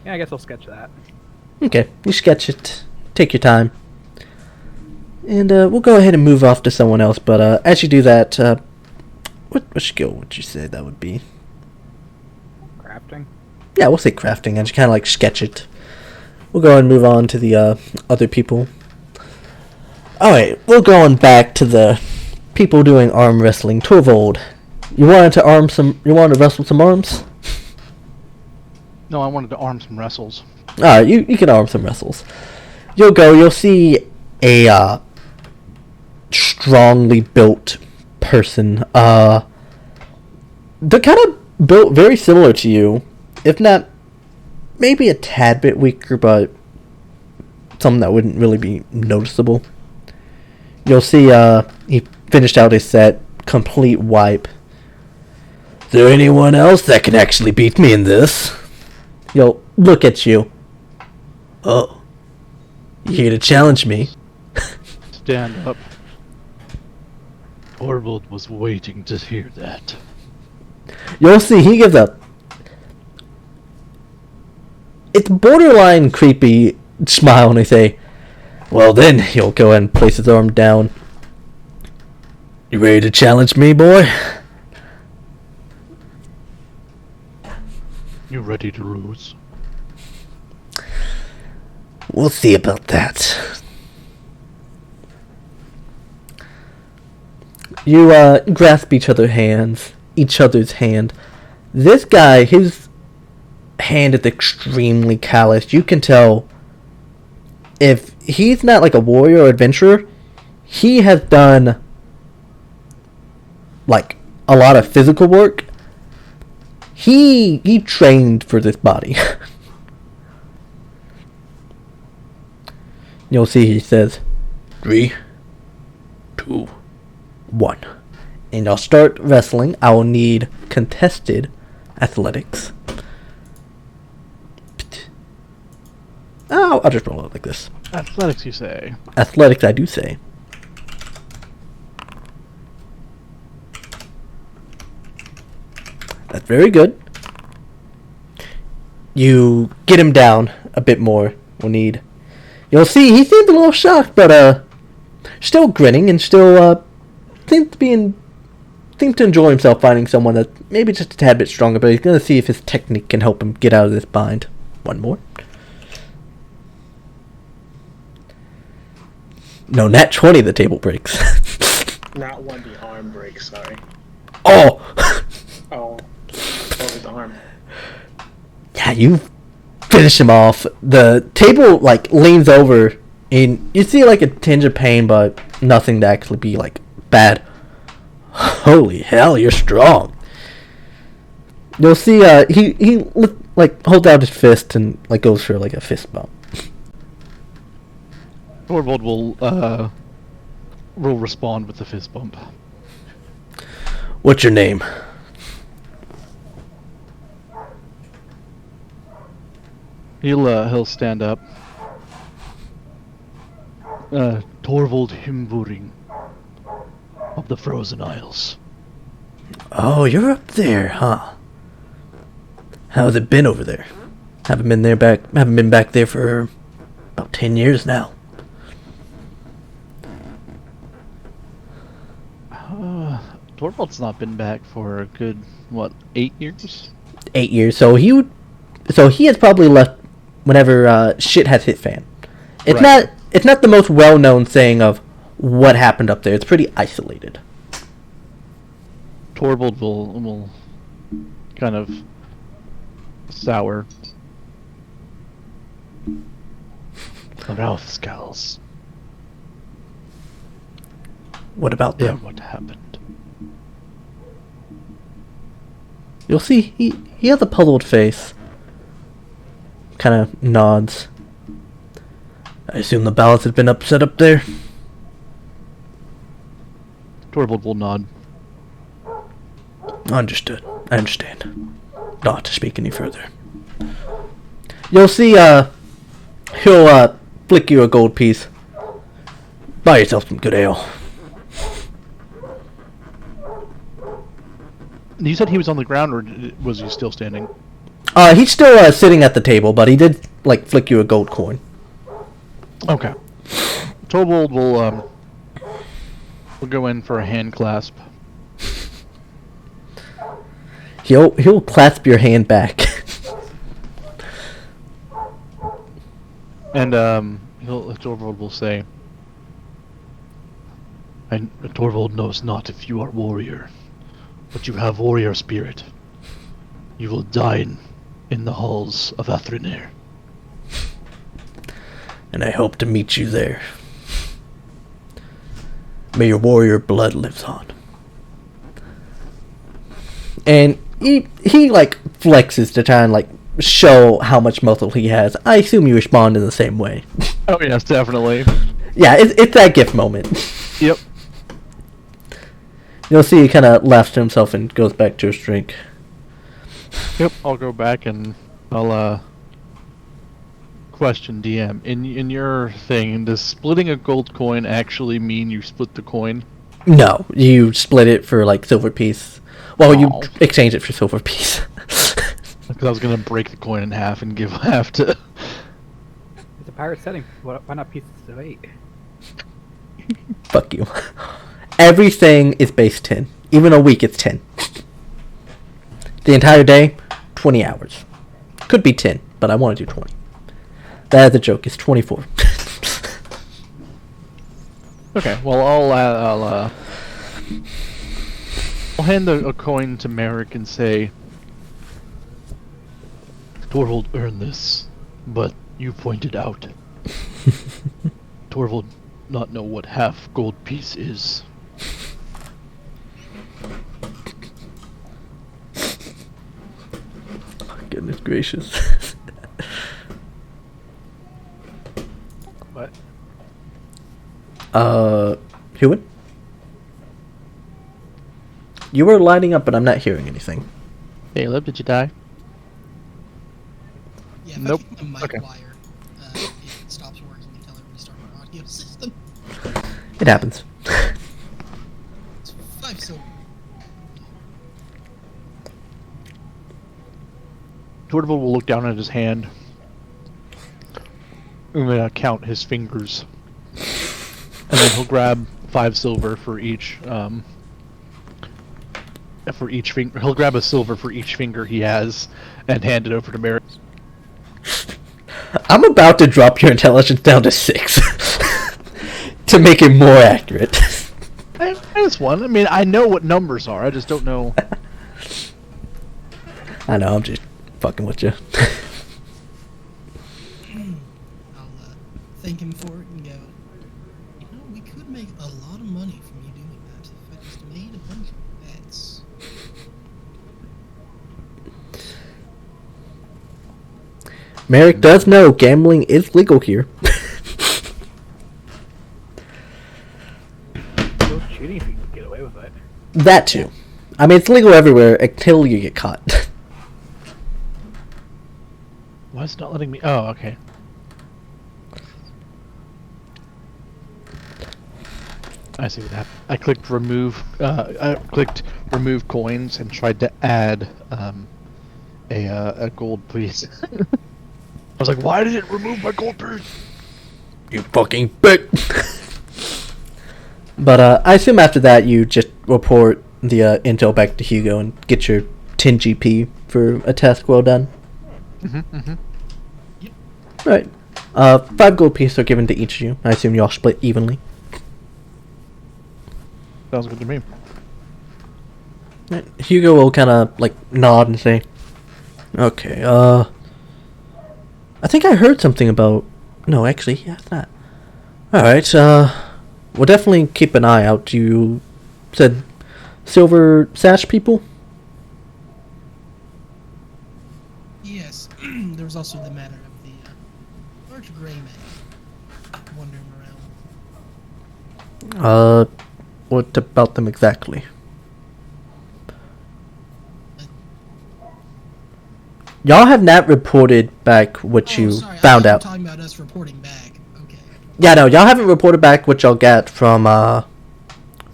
Speaker 3: Yeah, I guess I'll sketch that.
Speaker 1: Okay, you sketch it. Take your time. And we'll go ahead and move off to someone else, but as you do that, what skill would you say that would be?
Speaker 3: Crafting?
Speaker 1: Yeah, we'll say crafting, and just kind of like sketch it. We'll go ahead and move on to the other people. Alright, we'll go on back to the people doing arm wrestling. Torvald, you wanted to wrestle some arms?
Speaker 2: No, I wanted to arm some wrestles.
Speaker 1: Alright, you can arm some wrestles. You'll see a strongly built person. They're kind of built very similar to you, if not maybe a tad bit weaker, but something that wouldn't really be noticeable. You'll see he finished out his set, complete wipe. Is there anyone else that can actually beat me in this? You'll look at you. Oh, you here to challenge me?
Speaker 2: Stand up. Torvald was waiting to hear that.
Speaker 1: You'll see he gives a... It's borderline creepy smile and they say, well then, he'll go ahead and place his arm down. You ready to challenge me, boy?
Speaker 2: You ready to lose?
Speaker 1: We'll see about that. You grasp each other's hand. This guy, his hand is extremely calloused. You can tell if he's not like a warrior or adventurer, he has done like a lot of physical work. He trained for this body. You'll see he says 3, 2, 1. And I'll start wrestling. I will need contested athletics. Oh, I'll just roll it like this.
Speaker 2: Athletics, you say?
Speaker 1: Athletics, I do say. That's very good. You get him down a bit more. We'll need... You'll see, he seemed a little shocked, but still grinning and still seems to enjoy himself finding someone that's maybe just a tad bit stronger, but he's going to see if his technique can help him get out of this bind. One more. No, nat 20, the table breaks.
Speaker 5: Not one, the arm breaks, sorry.
Speaker 1: Oh!
Speaker 5: Oh, what was the arm?
Speaker 1: Yeah, you finish him off. The table, like, leans over, and you see, like, a tinge of pain, but nothing to actually be, like, bad. Holy hell, you're strong. You'll see, he like, holds out his fist and, like, goes for, like, a fist bump.
Speaker 2: Torvald will respond with a fist bump.
Speaker 1: What's your name?
Speaker 2: He'll stand up. Torvald Himvuring of the Frozen Isles.
Speaker 1: Oh, you're up there, huh? How's it been over there? Haven't been back there for about 10 years now.
Speaker 2: Torvald's not been back for a good, 8 years?
Speaker 1: 8 years. So he has probably left whenever shit has hit fan. It's
Speaker 2: Right.
Speaker 1: not the most well-known saying of what happened up there. It's pretty isolated.
Speaker 2: Torvald will kind of sour. Raufscals.
Speaker 1: What about
Speaker 2: Yeah,
Speaker 1: them?
Speaker 2: what happened?
Speaker 1: You'll see he has a puzzled face. kind of nods. I assume the balance has been upset up there?
Speaker 2: Torvald will nod.
Speaker 1: Understood. I understand. Not to speak any further. You'll see, he'll, flick you a gold piece. Buy yourself some good ale.
Speaker 2: You said he was on the ground, or was he still standing?
Speaker 1: He's still, sitting at the table, but he did, like, flick you a gold coin.
Speaker 2: Okay. Torvald will go in for a hand clasp.
Speaker 1: He'll clasp your hand back.
Speaker 2: And Torvald will say, Torvald knows not if you are warrior, but you have warrior spirit. You will dine in the halls of Athrenair.
Speaker 1: And I hope to meet you there. May your warrior blood lives on. And he like flexes to try and like show how much muscle he has. I assume you respond in the same way.
Speaker 2: Oh yes, definitely.
Speaker 1: Yeah, it's that gift moment.
Speaker 2: Yep.
Speaker 1: You'll see he kind of laughs to himself and goes back to his drink.
Speaker 2: Yep. I'll go back and I'll question DM. In your thing, does splitting a gold coin actually mean you split the coin?
Speaker 1: No, you split it for like silver piece. Well, you
Speaker 2: Aw.
Speaker 1: exchange it for silver piece.
Speaker 2: Because I was gonna break the coin in half and give half to.
Speaker 3: It's a pirate setting. Why not pieces of 8?
Speaker 1: Fuck you. Everything is base 10. Even a week, it's 10. The entire day, 20 hours. Could be 10, but I want to do 20. That is a joke. It's 24.
Speaker 2: Okay. Well, I'll hand a coin to Merrick and say, Torvald earned this, but you pointed out. Torvald not know what half gold piece is.
Speaker 1: Goodness gracious.
Speaker 3: What?
Speaker 1: Hewan? You were lighting up, but I'm not hearing anything.
Speaker 2: Caleb, did you die?
Speaker 4: Yeah, if
Speaker 2: Nope.
Speaker 4: I click the mic
Speaker 2: Okay.
Speaker 4: wire, it stops working until I restart my audio system.
Speaker 1: It happens.
Speaker 4: It's 5 silver.
Speaker 2: Torvald will look down at his hand. I'm gonna count his fingers. And then he'll grab 5 silver for each finger. He'll grab a silver for each finger he has and hand it over to Merrick.
Speaker 1: I'm about to drop your intelligence down to 6. To make it more accurate.
Speaker 2: Minus 1. I mean, I know what numbers are. I just don't know.
Speaker 1: I know, I'm just fucking with you.
Speaker 4: I'll thank him for it and go, you know, we could make a lot of money from you doing that if I just made a bunch of bets.
Speaker 1: Merrick does know gambling is legal here.
Speaker 3: Still cheating if you can get away with it.
Speaker 1: That too. I mean, it's legal everywhere until you get caught.
Speaker 2: Why is it not letting me? Oh, okay. I see what happened. I clicked remove. I clicked remove coins and tried to add a gold piece. I was like, why did it remove my gold piece?
Speaker 1: You fucking bitch. But I assume after that you just report the intel back to Hugo and get your 10 GP for a task well done. Right. 5 gold pieces are given to each of you. I assume you all split evenly.
Speaker 2: Sounds good to me.
Speaker 1: Right. Hugo will kind of like nod and say, "Okay. I think I heard something about. No, actually, yeah, it's not. All right. We'll definitely keep an eye out. You said Silver Sash people.
Speaker 4: Yes, there was also the matter of marked gray men wandering around.
Speaker 1: What about them exactly? Y'all have not reported back what you
Speaker 4: Sorry,
Speaker 1: found
Speaker 4: I'm
Speaker 1: out.
Speaker 4: talking about us reporting back. Okay.
Speaker 1: Yeah, no, y'all haven't reported back what y'all got from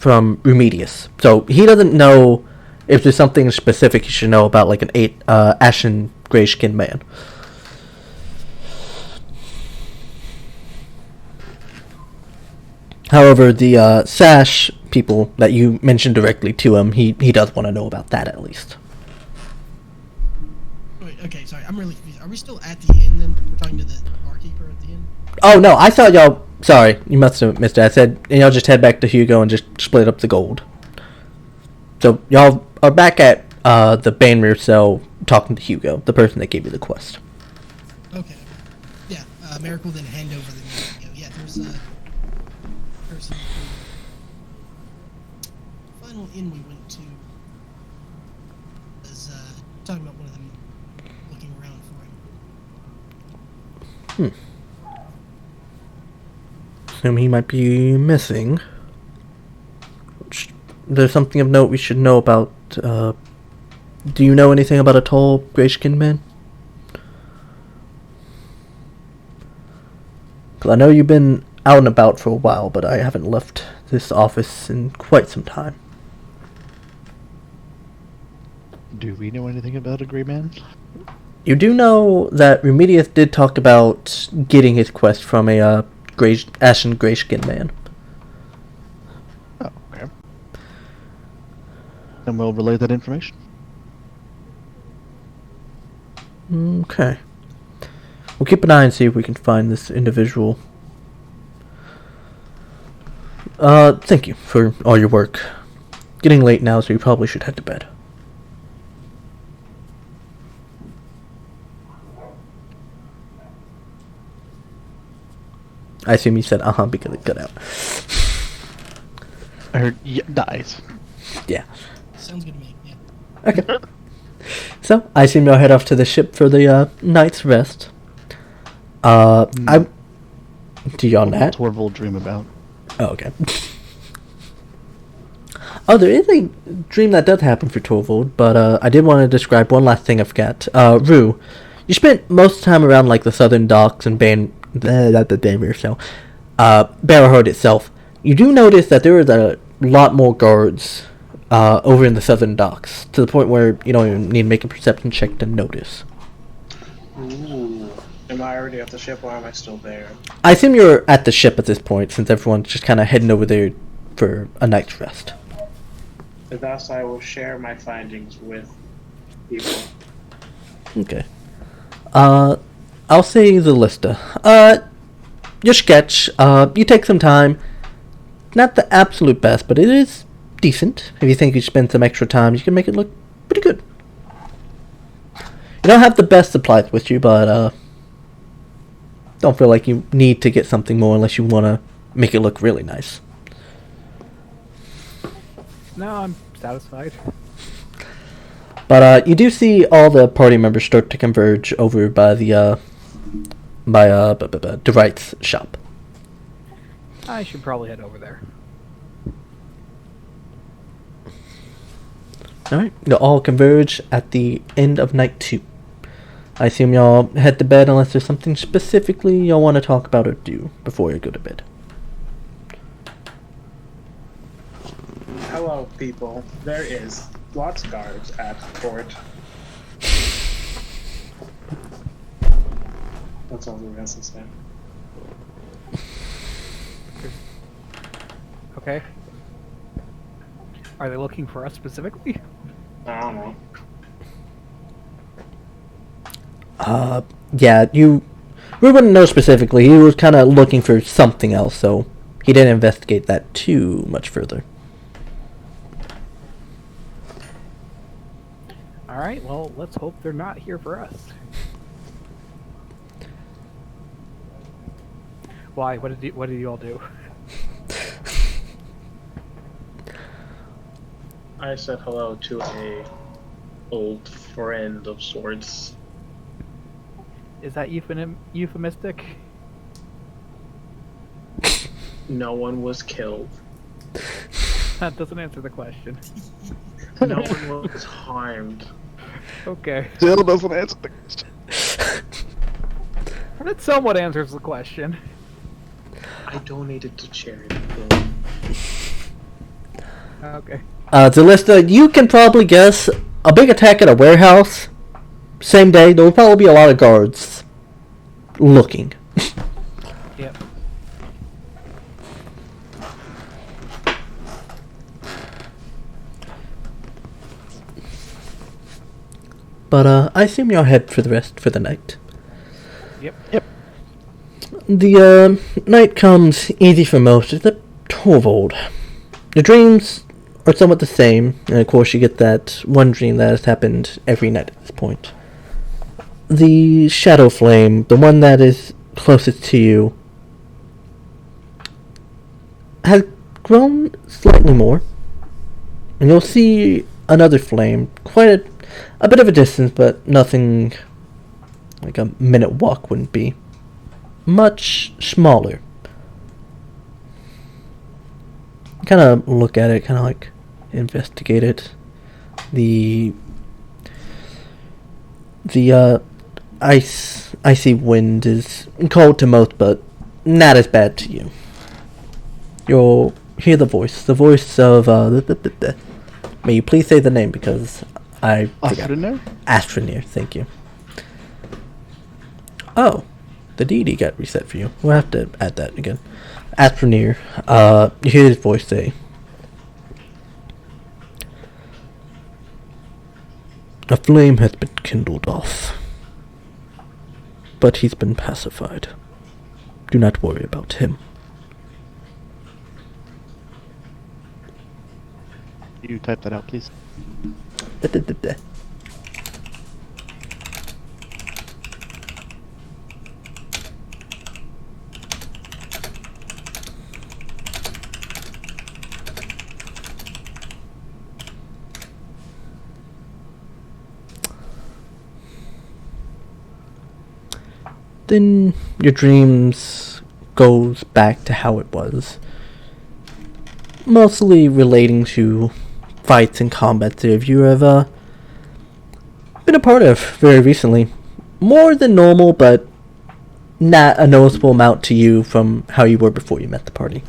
Speaker 1: Remedius. So he doesn't know if there's something specific you should know about, like an ashen gray-skinned man. However, the Sash people that you mentioned directly to him, he does want to know about that at least.
Speaker 4: Wait, okay, sorry, I'm really confused. Are we still at the inn then? We're talking to the barkeeper at the inn?
Speaker 1: Oh no, I thought y'all. Sorry, you must have missed it. I said y'all just head back to Hugo and just split up the gold. So y'all are back at the Banner cell talking to Hugo, the person that gave you the quest.
Speaker 4: Okay. Yeah, Merrick will then hand over the money. Yeah, there's a person who... Final inn we went to was talking about one of them looking around for him.
Speaker 1: Assume he might be missing. There's something of note we should know about. Do you know anything about a tall, gray-skinned man? Because I know you've been out and about for a while, but I haven't left this office in quite some time.
Speaker 2: Do we know anything about a gray man?
Speaker 1: You do know that Remedius did talk about getting his quest from a ashen gray-skinned man.
Speaker 2: Oh, okay. Then we'll relay that information.
Speaker 1: Okay. We'll keep an eye and see if we can find this individual. Thank you for all your work. Getting late now, so you probably should head to bed. I assume you said because it cut out.
Speaker 2: I heard dies.
Speaker 1: Yeah.
Speaker 4: Sounds good to me, yeah.
Speaker 1: Okay. So, I assume you'll head off to the ship for the night's rest. Do y'all not?
Speaker 2: Torvald dream about.
Speaker 1: Oh, okay. Oh, there is a dream that does happen for Torvald, but I did want to describe one last thing I forgot. Rue, you spent most of the time around like the southern docks and Barrowhead itself. You do notice that there is a lot more guards over in the southern docks, to the point where you don't even need to make a perception check to notice.
Speaker 5: Ooh. Am I already at the ship or am I still there?
Speaker 1: I assume you're at the ship at this point, since everyone's just kind of heading over there for a night's rest.
Speaker 5: Thus, I will share my findings with people.
Speaker 1: Okay. I'll say Zalista. Your sketch, you take some time. Not the absolute best, but it is decent. If you think you spend some extra time, you can make it look pretty good. You don't have the best supplies with you, but, don't feel like you need to get something more unless you want to make it look really nice.
Speaker 3: No, I'm satisfied.
Speaker 1: But, you do see all the party members start to converge over by the, DeWright's shop.
Speaker 3: I should probably head over there.
Speaker 1: Alright, you'll all converge at the end of night 2. I assume y'all head to bed unless there's something specifically y'all want to talk about or do before you go to bed.
Speaker 5: Hello, people. There is lots of guards at the port. That's all the rest is saying.
Speaker 3: Okay. Are they looking for us specifically?
Speaker 5: I don't know.
Speaker 1: Yeah, we wouldn't know specifically. He was kind of looking for something else, so he didn't investigate that too much further.
Speaker 3: Alright, well, let's hope they're not here for us. Why? What did you all do?
Speaker 5: I said hello to a old friend of sorts.
Speaker 3: Is that euphemistic?
Speaker 5: No one was killed.
Speaker 3: That doesn't answer the question.
Speaker 5: No one was harmed.
Speaker 3: Okay.
Speaker 2: Still doesn't answer the question.
Speaker 3: That somewhat answers the question.
Speaker 5: I donated to charity.
Speaker 3: Okay.
Speaker 1: Zalista, you can probably guess a big attack at a warehouse. Same day, there will probably be a lot of guards looking.
Speaker 3: Yep.
Speaker 1: But I assume you'll head for the night.
Speaker 3: Yep.
Speaker 1: The night comes easy for most at the Torvald. The dreams are somewhat the same, and of course you get that one dream that has happened every night at this point. The shadow flame, the one that is closest to you, has grown slightly more, and you'll see another flame, quite a bit of a distance, but nothing like a minute walk wouldn't be. Much smaller. Kind of look at it, kind of like investigate it. The icy wind is cold to most, but not as bad to you. You'll hear the voice of may you please say the name because I forgot. Astronir, thank you. Oh, the deity got reset for you. We'll have to add that again. Astronir, you hear his voice say, "A flame has been kindled off, but he's been pacified. Do not worry about him."
Speaker 2: You type that out, please.
Speaker 1: Then your dreams goes back to how it was. Mostly relating to fights and combats that you have been a part of very recently. More than normal, but not a noticeable amount to you from how you were before you met the party.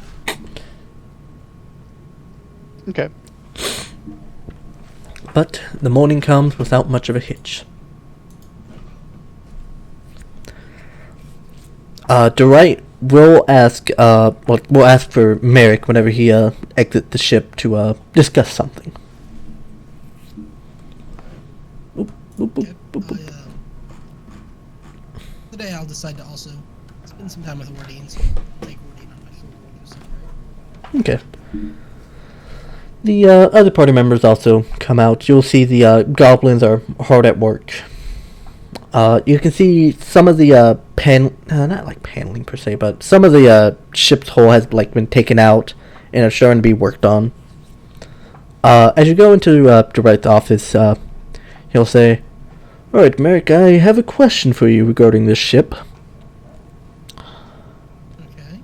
Speaker 2: Okay.
Speaker 1: But the morning comes without much of a hitch. DeWright will ask for Merrick whenever he exits the ship to discuss something.
Speaker 4: Today I'll decide to also spend some time with Ordeans. Take Ordean on my shoulder and do something.
Speaker 1: Okay. The other party members also come out. You'll see the goblins are hard at work. You can see some of the not like paneling per se, but some of the ship's hull has been taken out and is starting to be worked on. As you go into DeWright's office, he'll say, "Alright, Merrick, I have a question for you regarding this ship.
Speaker 4: Okay.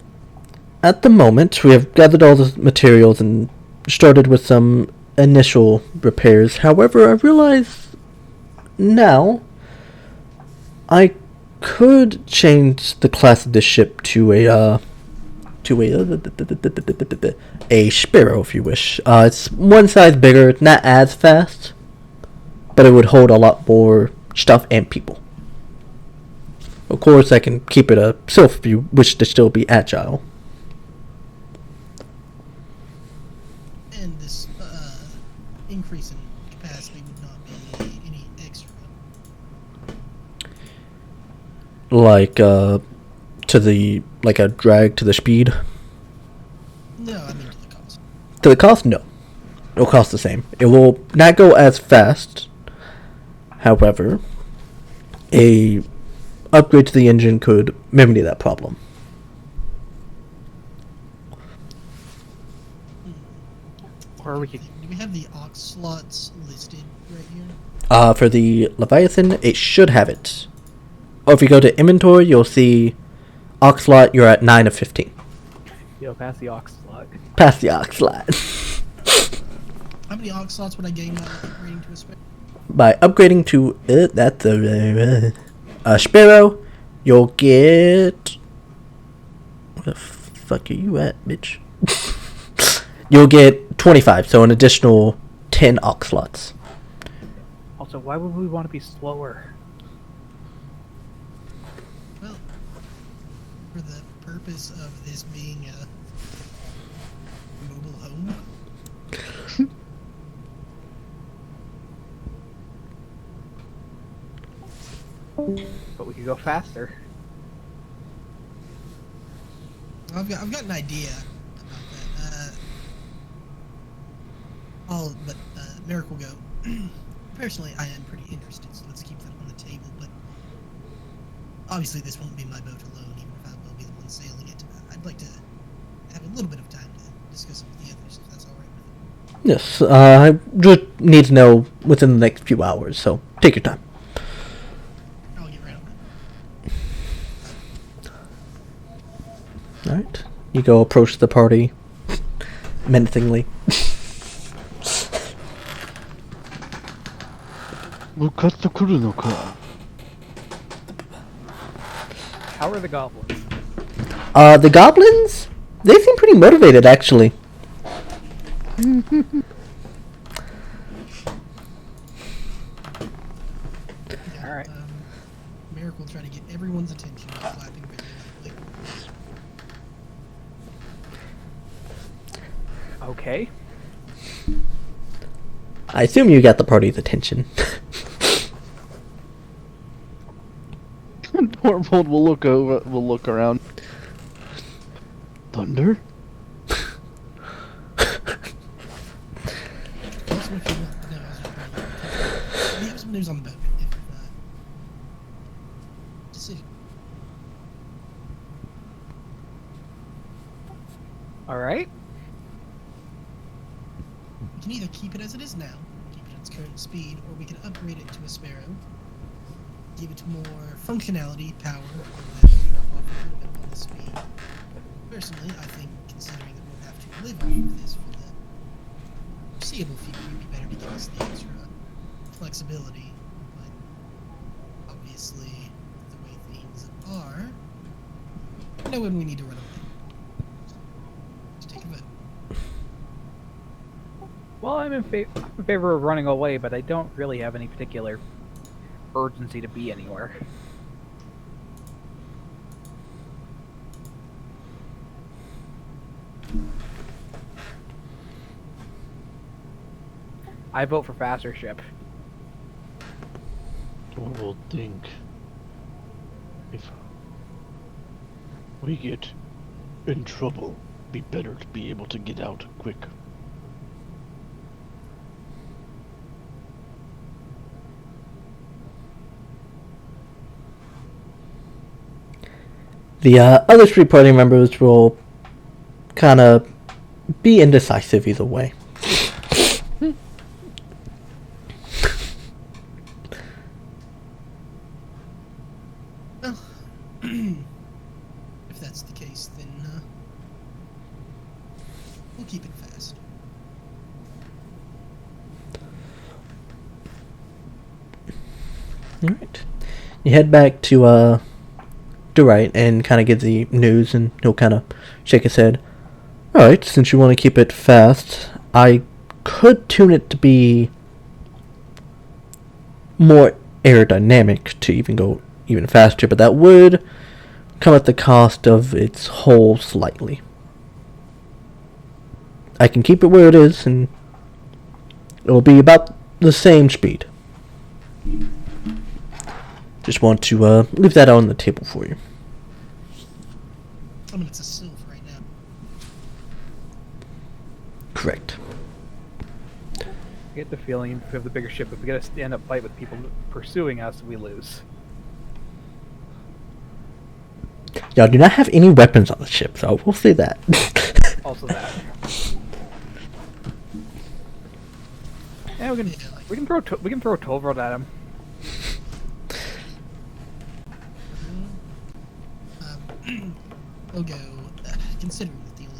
Speaker 1: At the moment, we have gathered all the materials and started with some initial repairs. However, I realize now I could change the class of this ship to a Sparrow, if you wish. It's one size bigger, not as fast, but it would hold a lot more stuff and people. Of course, I can keep it a Sylph if you wish to still be agile."
Speaker 4: And this increase in capacity would not be any extra.
Speaker 1: Like a drag to the speed?
Speaker 4: No, I mean to the cost.
Speaker 1: To the cost, no. It'll cost the same. It will not go as fast. However, a upgrade to the engine could remedy that problem.
Speaker 3: Or we
Speaker 4: Do
Speaker 3: could.
Speaker 4: we have the aux slots listed right here?
Speaker 1: For the Leviathan, it should have it. Or if you go to inventory, you'll see Oxlot, you're at 9 of 15.
Speaker 3: Yo, pass the ox slot.
Speaker 1: Past the ox slot.
Speaker 4: How many ox slots would I gain by upgrading to a sparrow?
Speaker 1: By upgrading to that's a sparrow, you'll get. Where the fuck are you at, bitch? You'll get 25, so an additional 10 ox slots.
Speaker 3: Also, why would we want to be slower?
Speaker 4: Well, for the purpose of this being a mobile home.
Speaker 3: But we could go faster.
Speaker 4: I've got an idea about that. But Merrick will go. Personally, I am pretty interested, so let's keep that on the table. But obviously, this won't be my boat alone, even if I will be the one sailing it. I'd like to have a little bit of time to discuss it with the others, if that's all right with you.
Speaker 1: Yes, I just need to know within the next few hours, so take your time.
Speaker 4: I'll get right on it.
Speaker 1: Alright. You go approach the party menacingly.
Speaker 3: How are the goblins?
Speaker 1: The goblins? They seem pretty motivated, actually.
Speaker 4: Yeah,
Speaker 3: Alright.
Speaker 4: Merrick will try to get everyone's attention by clapping very loudly.
Speaker 3: Okay.
Speaker 1: I assume you got the party's attention.
Speaker 2: Dwarvold will look over. Will look around. Thunder.
Speaker 4: Also, if you want, no, I was just trying to. We have some news on the boat. If, decision.
Speaker 3: Alright.
Speaker 4: We can either keep it as it is now, keep it at its current speed, or we can upgrade it to a sparrow, give it more functionality, power, and then drop off a little bit on the speed. Personally, I think, considering that we'll have to live off of this for the foreseeable future, it'd be better to give us the extra flexibility. But obviously, the way things are, we know when we need to run away. Just take a vote.
Speaker 3: Well, I'm in favor of running away, but I don't really have any particular urgency to be anywhere. I vote for faster ship.
Speaker 2: Dwarvold think if we get in trouble, be better to be able to get out quick.
Speaker 1: The other three party members will kind of be indecisive either way.
Speaker 4: Well, if that's the case, then we'll keep it fast.
Speaker 1: Alright. You head back to Durite and kind of give the news, and he'll kind of shake his head. Alright, since you want to keep it fast, I could tune it to be more aerodynamic to even go even faster, but that would come at the cost of its hull slightly. I can keep it where it is, and it'll be about the same speed. Just want to leave that on the table for you.
Speaker 4: I mean, it's a sylph right now.
Speaker 1: Correct.
Speaker 3: I get the feeling if we have the bigger ship, if we gotta stand up fight with people pursuing us, we lose.
Speaker 1: Y'all do not have any weapons on the ship, so we'll say that.
Speaker 3: Also that. Yeah, we can throw Tovrod at him.
Speaker 4: We'll go, considering that the only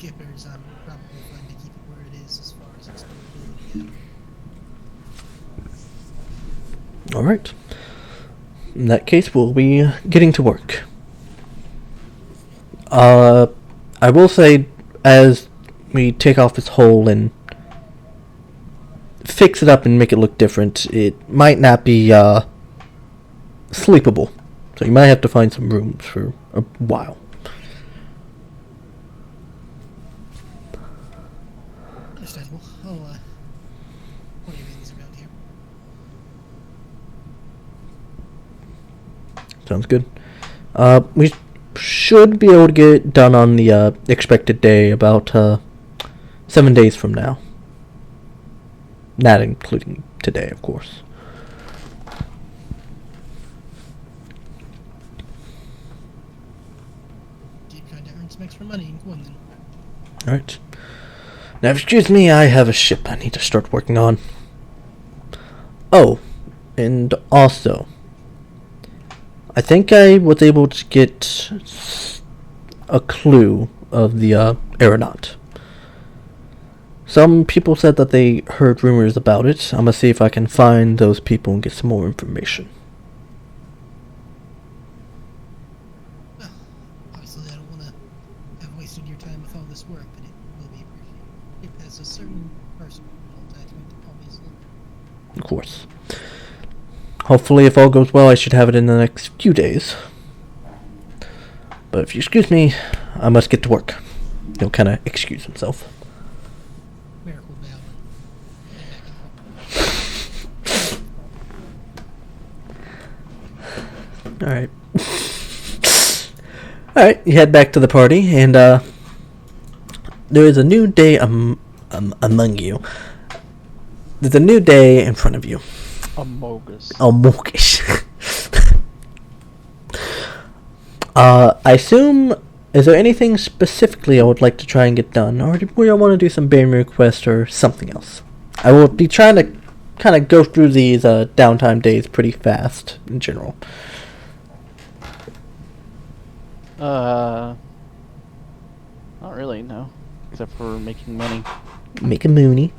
Speaker 4: skippers, I'm probably fine to keep it where it is as far as explorability.
Speaker 1: All right. In that case, we'll be getting to work. I will say, as we take off this hole and fix it up and make it look different, it might not be sleepable. So you might have to find some rooms for a while.
Speaker 4: Understandable. I'll, plenty of things around here.
Speaker 1: Sounds good. We should be able to get it done on the expected day, about 7 days from now. Not including today, of course.
Speaker 4: Did kind of earn some extra money in coin then.
Speaker 1: Alright. Now, excuse me, I have a ship I need to start working on. Oh, and also, I think I was able to get a clue of the aeronaut. Some people said that they heard rumors about it. I'm gonna see if I can find those people and get some more information.
Speaker 4: Well, obviously I don't want to have wasted your time with all this work, but it will be appreciated. It has a certain personal attachment, obviously.
Speaker 1: Of course. Hopefully, if all goes well, I should have it in the next few days. But if you excuse me, I must get to work. He'll kind of excuse himself.
Speaker 4: Miracle bow.
Speaker 1: Alright. Alright, you head back to the party, and there is a new day among you. There's a new day in front of you.
Speaker 2: Amogus.
Speaker 1: Amogus. I assume, is there anything specifically I would like to try and get done, or do we want to do some Bane request or something else? I will be trying to kind of go through these downtime days pretty fast in general.
Speaker 2: Not really, no. Except for making money.
Speaker 1: Make a moony.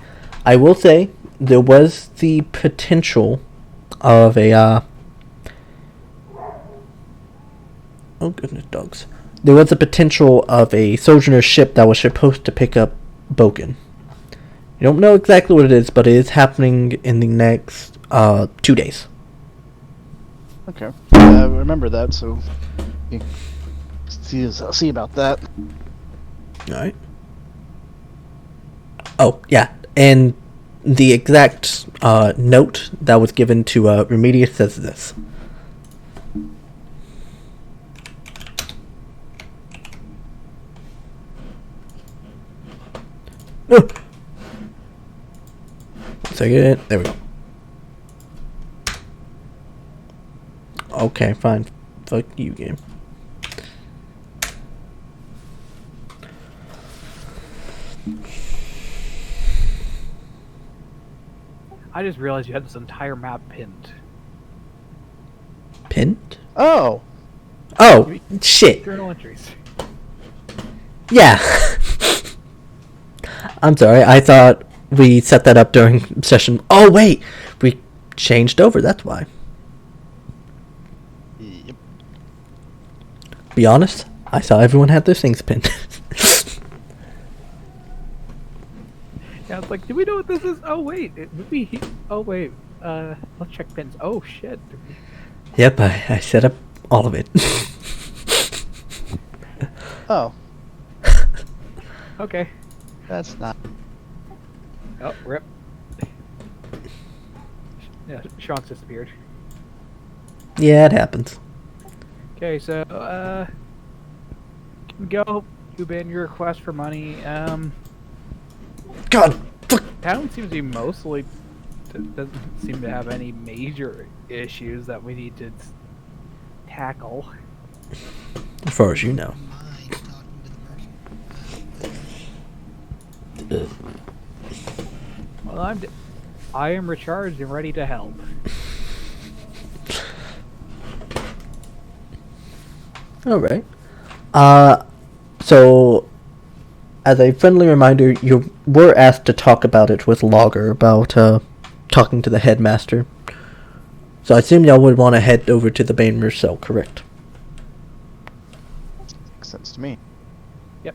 Speaker 1: I will say there was the potential of a oh goodness, dogs. There was a potential of a Sojourner ship that was supposed to pick up Boken. You don't know exactly what it is, but it is happening in the next 2 days.
Speaker 2: Okay. I remember that, so I'll see about that.
Speaker 1: Alright. Oh, yeah. And the exact note that was given to Remedius says this. Oh. 1 second. There we go. Okay, fine. Fuck you, game.
Speaker 3: I just realized you had this entire map pinned.
Speaker 1: Pinned?
Speaker 2: Oh!
Speaker 1: Oh, shit.
Speaker 3: Journal entries.
Speaker 1: Yeah. I'm sorry, I thought we set that up during session. Oh, wait! We changed over, that's why.
Speaker 2: Yep.
Speaker 1: Be honest, I saw everyone had their things pinned.
Speaker 3: Yeah, it's like, do we know what this is? Oh wait, it would be. Oh wait, let's check pins. Oh shit.
Speaker 1: Yep, I set up all of it.
Speaker 2: Oh,
Speaker 3: Okay.
Speaker 2: that's not...
Speaker 3: Oh, rip. Yeah, Sean's disappeared.
Speaker 1: Yeah, it happens.
Speaker 3: Okay, so go. You've been your request for money.
Speaker 1: God, fuck.
Speaker 3: Town seems to be mostly doesn't seem to have any major issues that we need to tackle.
Speaker 1: As far as you know.
Speaker 4: Mind talking to the merchant.
Speaker 3: Well, I am recharged and ready to help.
Speaker 1: Alright. So, as a friendly reminder, you were asked to talk about it with Logger, about talking to the headmaster. So I assume y'all would want to head over to the Bainmer cell, correct?
Speaker 2: Makes sense to me.
Speaker 3: Yep.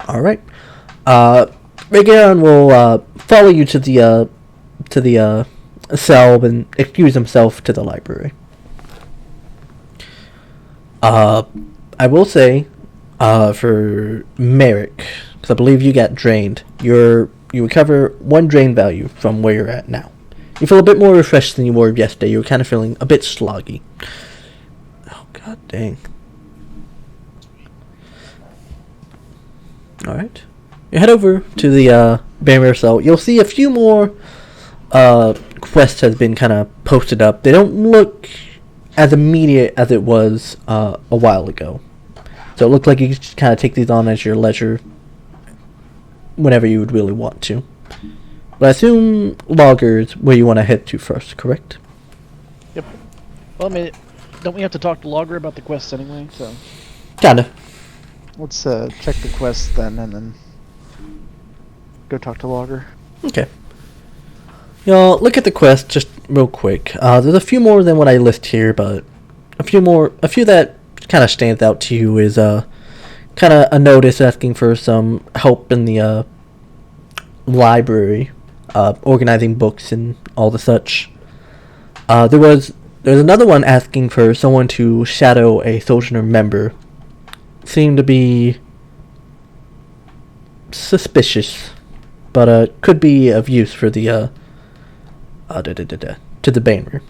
Speaker 1: Alright. Regaron will follow you to the cell and excuse himself to the library. I will say, for Merrick, because I believe you got drained, you recover 1 drain value from where you're at now. You feel a bit more refreshed than you were yesterday. You were kind of feeling a bit sloggy. Oh, god dang. Alright. You head over to the Bainmer cell. You'll see a few more quests have been kind of posted up. They don't look as immediate as it was a while ago. So it looked like you could just kind of take these on at your leisure whenever you would really want to. But I assume Logger's where you want to head to first, correct?
Speaker 2: Yep. Well, I mean, don't we have to talk to Logger about the quests anyway? So
Speaker 1: Kinda.
Speaker 2: let's check the quests then, and then go talk to Logger.
Speaker 1: Okay. Y'all, look at the quest just real quick. There's a few more than what I list here, but a few that kind of stands out to you is kind of a notice asking for some help in the library, organizing books and all the such. There's another one asking for someone to shadow a Sojourner member. Seemed to be suspicious, but could be of use for the to the Bainmer.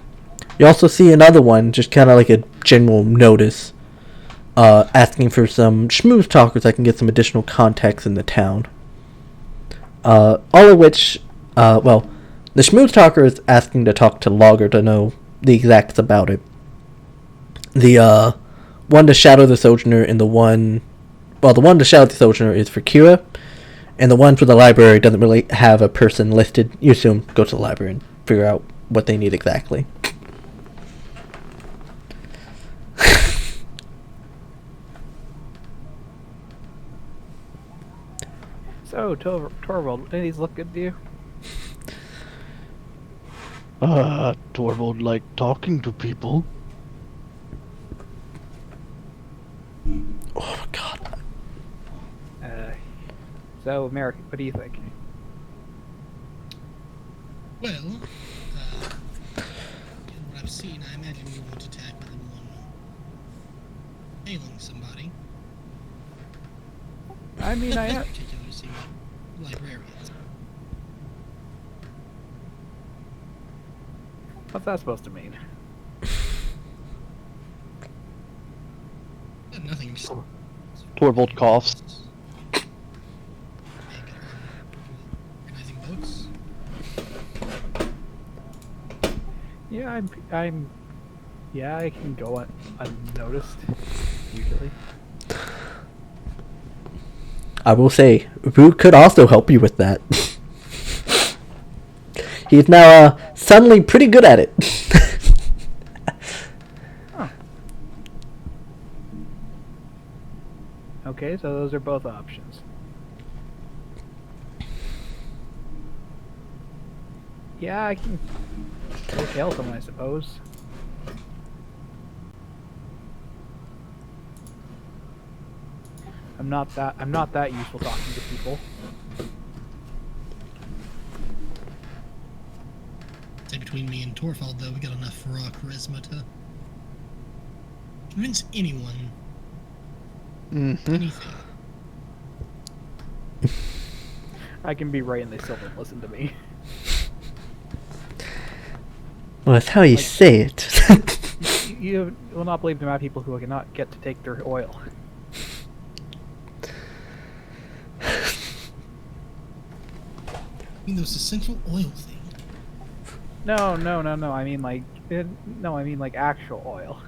Speaker 1: You also see another one, just kind of like a general notice, asking for some schmooze talkers that can get some additional contacts in the town. All of which, the schmooze talker is asking to talk to Logger to know the exacts about it. The one to shadow the Sojourner and the one to shadow the Sojourner is for Kira, and the one for the library doesn't really have a person listed. You assume go to the library and figure out what they need exactly.
Speaker 3: So, Torvald, any of these look good to you?
Speaker 2: Torvald like talking to people.
Speaker 1: Oh god.
Speaker 3: So, Merrick, what do you think?
Speaker 4: Well, in what I've seen, I imagine you want to tackle the one hailing somebody.
Speaker 3: I mean, I am.
Speaker 4: Particularly see librarians.
Speaker 3: What's that supposed to mean?
Speaker 4: Nothing. Just
Speaker 2: Torvald coughs.
Speaker 4: organizing books.
Speaker 3: Yeah, Yeah, I can go unnoticed, usually.
Speaker 1: I will say, Root could also help you with that. He's now suddenly pretty good at it.
Speaker 3: Huh. Okay, so those are both options. Yeah, I can go kill someone, I suppose. I'm not that useful talking to people.
Speaker 4: Say between me and Torvald, though, we got enough raw charisma to convince anyone anything.
Speaker 3: I can be right and they still don't listen to me.
Speaker 1: Well, that's how you say it.
Speaker 3: You will not believe the amount of people who cannot get to take their oil.
Speaker 4: I mean, those essential oil thing.
Speaker 3: No. I mean like, actual oil.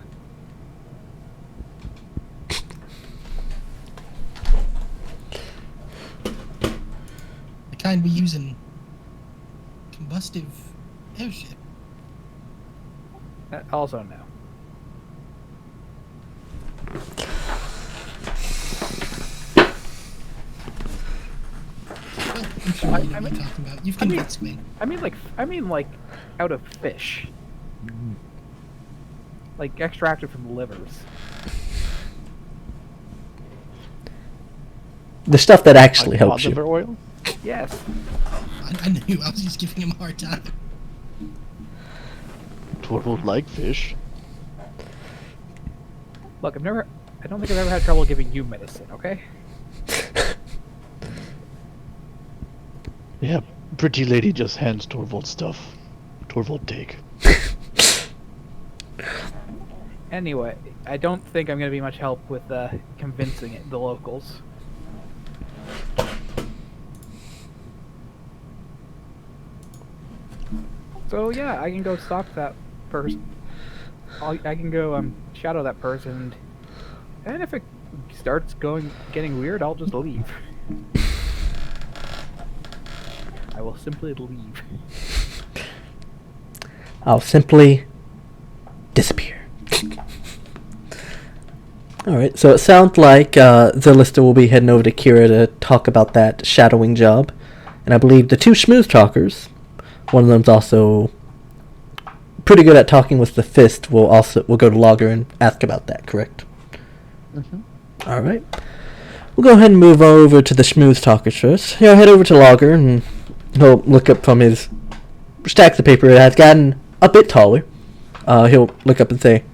Speaker 4: The kind we use in combustive airship.
Speaker 3: Also no.
Speaker 4: actually what I'm talking about. You've convinced me.
Speaker 3: I mean like out of fish. Like extracted from livers.
Speaker 1: The stuff that actually
Speaker 2: Like
Speaker 1: helps
Speaker 2: cod liver
Speaker 1: you.
Speaker 2: oil?
Speaker 3: Yes.
Speaker 4: I knew. I was just giving him a hard time.
Speaker 2: Torvald like fish.
Speaker 3: Look, I don't think I've ever had trouble giving you medicine, okay?
Speaker 2: Yeah, pretty lady just hands Torvald stuff. Torvald take.
Speaker 3: Anyway, I don't think I'm going to be much help with convincing the locals. So yeah, I can go stalk that person. I can go shadow that person, and if it starts getting weird, I'll just leave. I will simply leave.
Speaker 1: I'll simply disappear. Alright, so it sounds like Zillista will be heading over to Kira to talk about that shadowing job. And I believe the two smooth talkers, one of them's also pretty good at talking with the fist, will go to Logger and ask about that, correct?
Speaker 2: Mm-hmm.
Speaker 1: Alright. We'll go ahead and move over to the smooth talkers first. He'll head over to Logger and he'll look up from his stacks of paper. It has gotten a bit taller. He'll look up and say,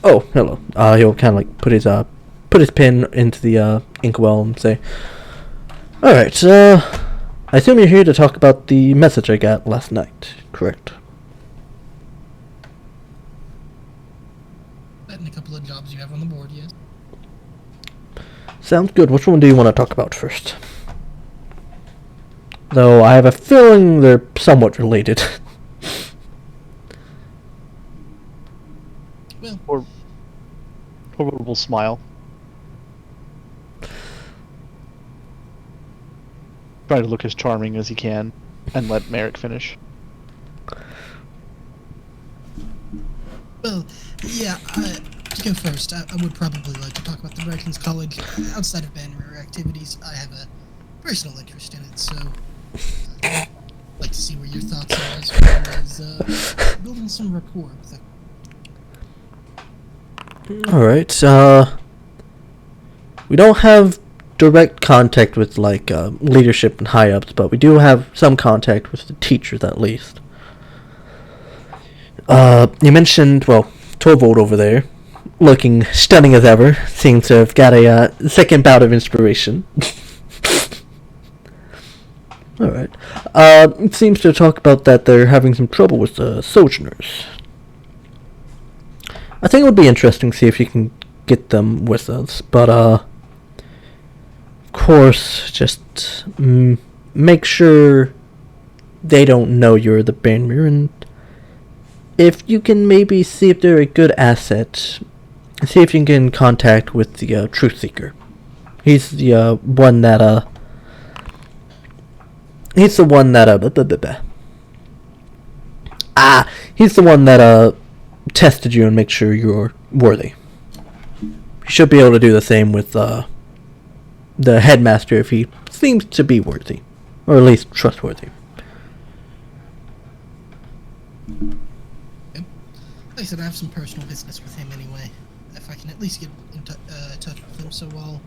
Speaker 1: "Oh, hello." He'll kind of like put his pen into the inkwell and say, "Alright, I assume you're here to talk about the message I got last night, correct?"
Speaker 4: That and a couple of jobs you have on the board, yes.
Speaker 1: Sounds good. Which one do you want to talk about first? Though I have a feeling they're somewhat related.
Speaker 4: Well,
Speaker 2: Torvald will smile. Try to look as charming as he can, and let Merrick finish.
Speaker 4: well, yeah, to go first, I would probably like to talk about the Americans College. Outside of Banner activities, I have a personal interest in it, so I'd like to see where your thoughts are as far as building some rapport with the
Speaker 1: Alright, we don't have direct contact with, like, leadership and high-ups, but we do have some contact with the teachers, at least. You mentioned, well, Torvald over there, looking stunning as ever, seems to have got a, second bout of inspiration. Alright. It seems to talk about that they're having some trouble with the sojourners. I think it would be interesting to see if you can get them with us, but, of course, just make sure they don't know you're the Banner, and if you can maybe see if they're a good asset, see if you can get in contact with the Truth Seeker. He's the one that, he's the one that, he's the one that, tested you and make sure you're worthy. You should be able to do the same with the headmaster if he seems to be worthy, or at least trustworthy.
Speaker 4: Like I said, I have some personal business with him anyway. If I can at least get in touch with him, so I'll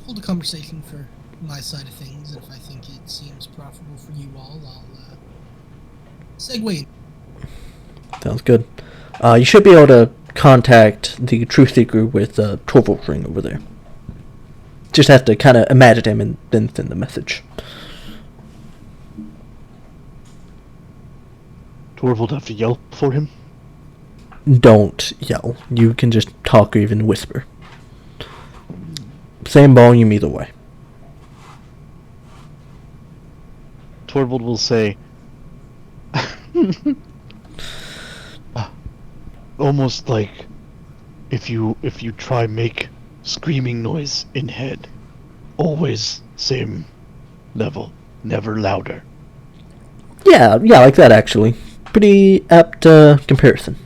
Speaker 4: hold a conversation for my side of things, and if I think it seems profitable for you all, I'll segue.
Speaker 1: Sounds good. You should be able to contact the Truth Seeker with Torvald's ring over there. Just have to kind of imagine him and then send the message.
Speaker 2: Torvald have to yell for him?
Speaker 1: Don't yell. You can just talk or even whisper. Same volume either way.
Speaker 2: Torvald will say, almost like if you try make screaming noise in head, always same level, never louder.
Speaker 1: Yeah, like that actually. Pretty apt comparison.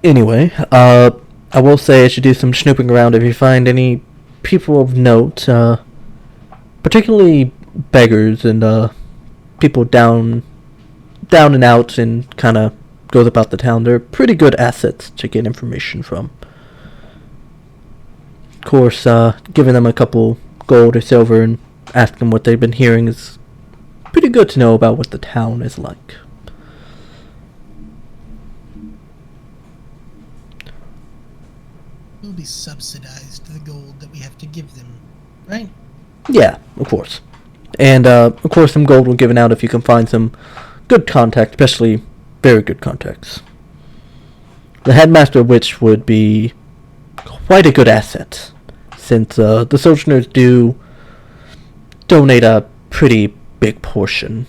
Speaker 1: Anyway, I will say I should do some snooping around. If you find any people of note, particularly beggars and people down and out and kind of goes about the town. They're pretty good assets to get information from. Of course, giving them a couple gold or silver and asking them what they've been hearing is pretty good to know about what the town is like.
Speaker 4: Will be subsidized the gold that we have to give them, right?
Speaker 1: Yeah, of course. And, of course, some gold will be given out if you can find some good contacts, especially very good contacts. The headmaster of which would be quite a good asset, since the Sojourners do donate a pretty big portion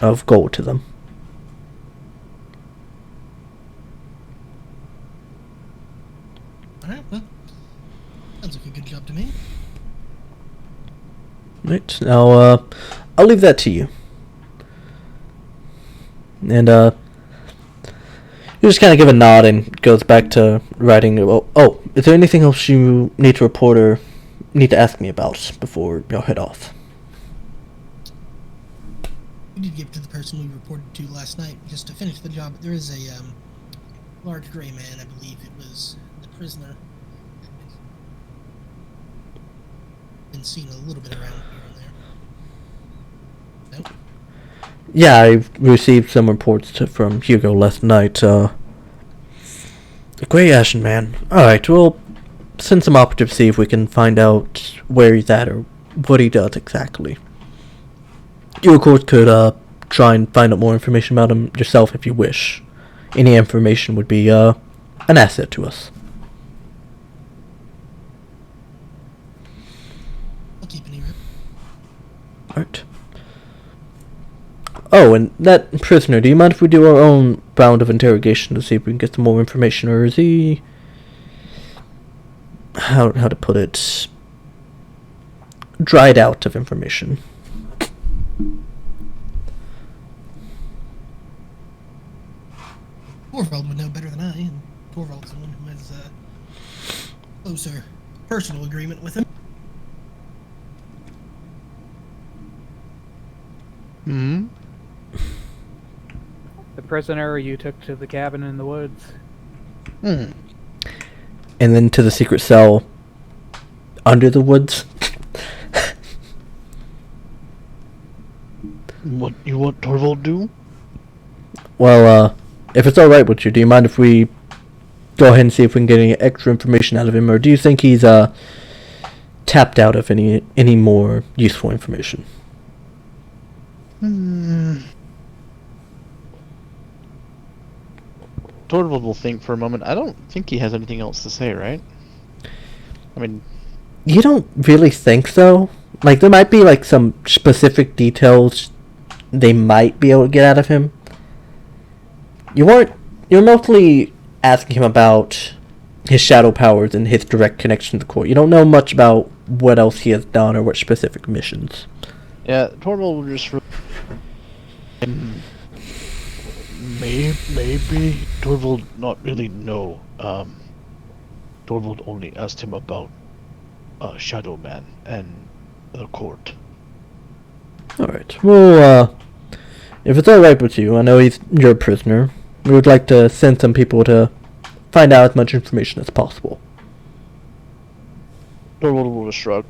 Speaker 1: of gold to them.
Speaker 4: Alright, well, sounds like a good job to me.
Speaker 1: Right, now, I'll leave that to you. And, you just kind of give a nod and goes back to writing. Oh, is there anything else you need to report or need to ask me about before y'all head off?
Speaker 4: We did give to the person we reported to last night just to finish the job. There is a large gray man, I believe it was the prisoner. Been seen a little bit around here and there. Nope.
Speaker 1: Yeah, I received some reports from Hugo last night. The Grey Ashen Man. Alright, we'll send some operatives, see if we can find out where he's at or what he does exactly. You, of course, could try and find out more information about him yourself if you wish. Any information would be an asset to us.
Speaker 4: I'll keep an ear out.
Speaker 1: Alright. Oh, and that prisoner, do you mind if we do our own round of interrogation to see if we can get some more information, or is he... How to put it... dried out of information?
Speaker 4: Torvald would know better than I, and Torvald's the one who has a closer personal agreement with him.
Speaker 2: Hmm?
Speaker 3: The prisoner you took to the cabin in the woods.
Speaker 2: Hmm.
Speaker 1: And then to the secret cell under the woods?
Speaker 2: What you want Torvald do?
Speaker 1: Well, if it's alright with you, do you mind if we go ahead and see if we can get any extra information out of him, or do you think he's tapped out of any more useful information?
Speaker 2: Torvald will think for a moment. I don't think he has anything else to say, right? I mean...
Speaker 1: You don't really think so? Like, there might be, like, some specific details they might be able to get out of him. You're mostly asking him about his shadow powers and his direct connection to the court. You don't know much about what else he has done or what specific missions.
Speaker 2: Yeah, Torvald will just... Maybe Torvald not really know. Torvald only asked him about Shadow Man and the court.
Speaker 1: Alright, well, if it's alright with you, I know you're a prisoner. We would like to send some people to find out as much information as possible.
Speaker 2: Torvald will just shrug.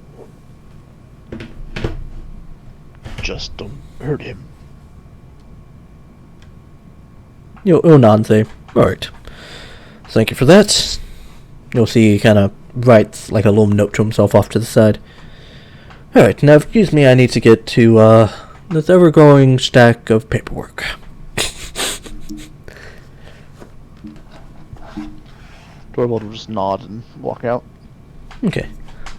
Speaker 2: Just don't hurt him.
Speaker 1: You'll nod and say, alright. Thank you for that. You'll see he kind of writes like a little note to himself off to the side. Alright, now excuse me, I need to get to this ever-growing stack of paperwork.
Speaker 2: Torvald will just nod and walk out.
Speaker 1: Okay.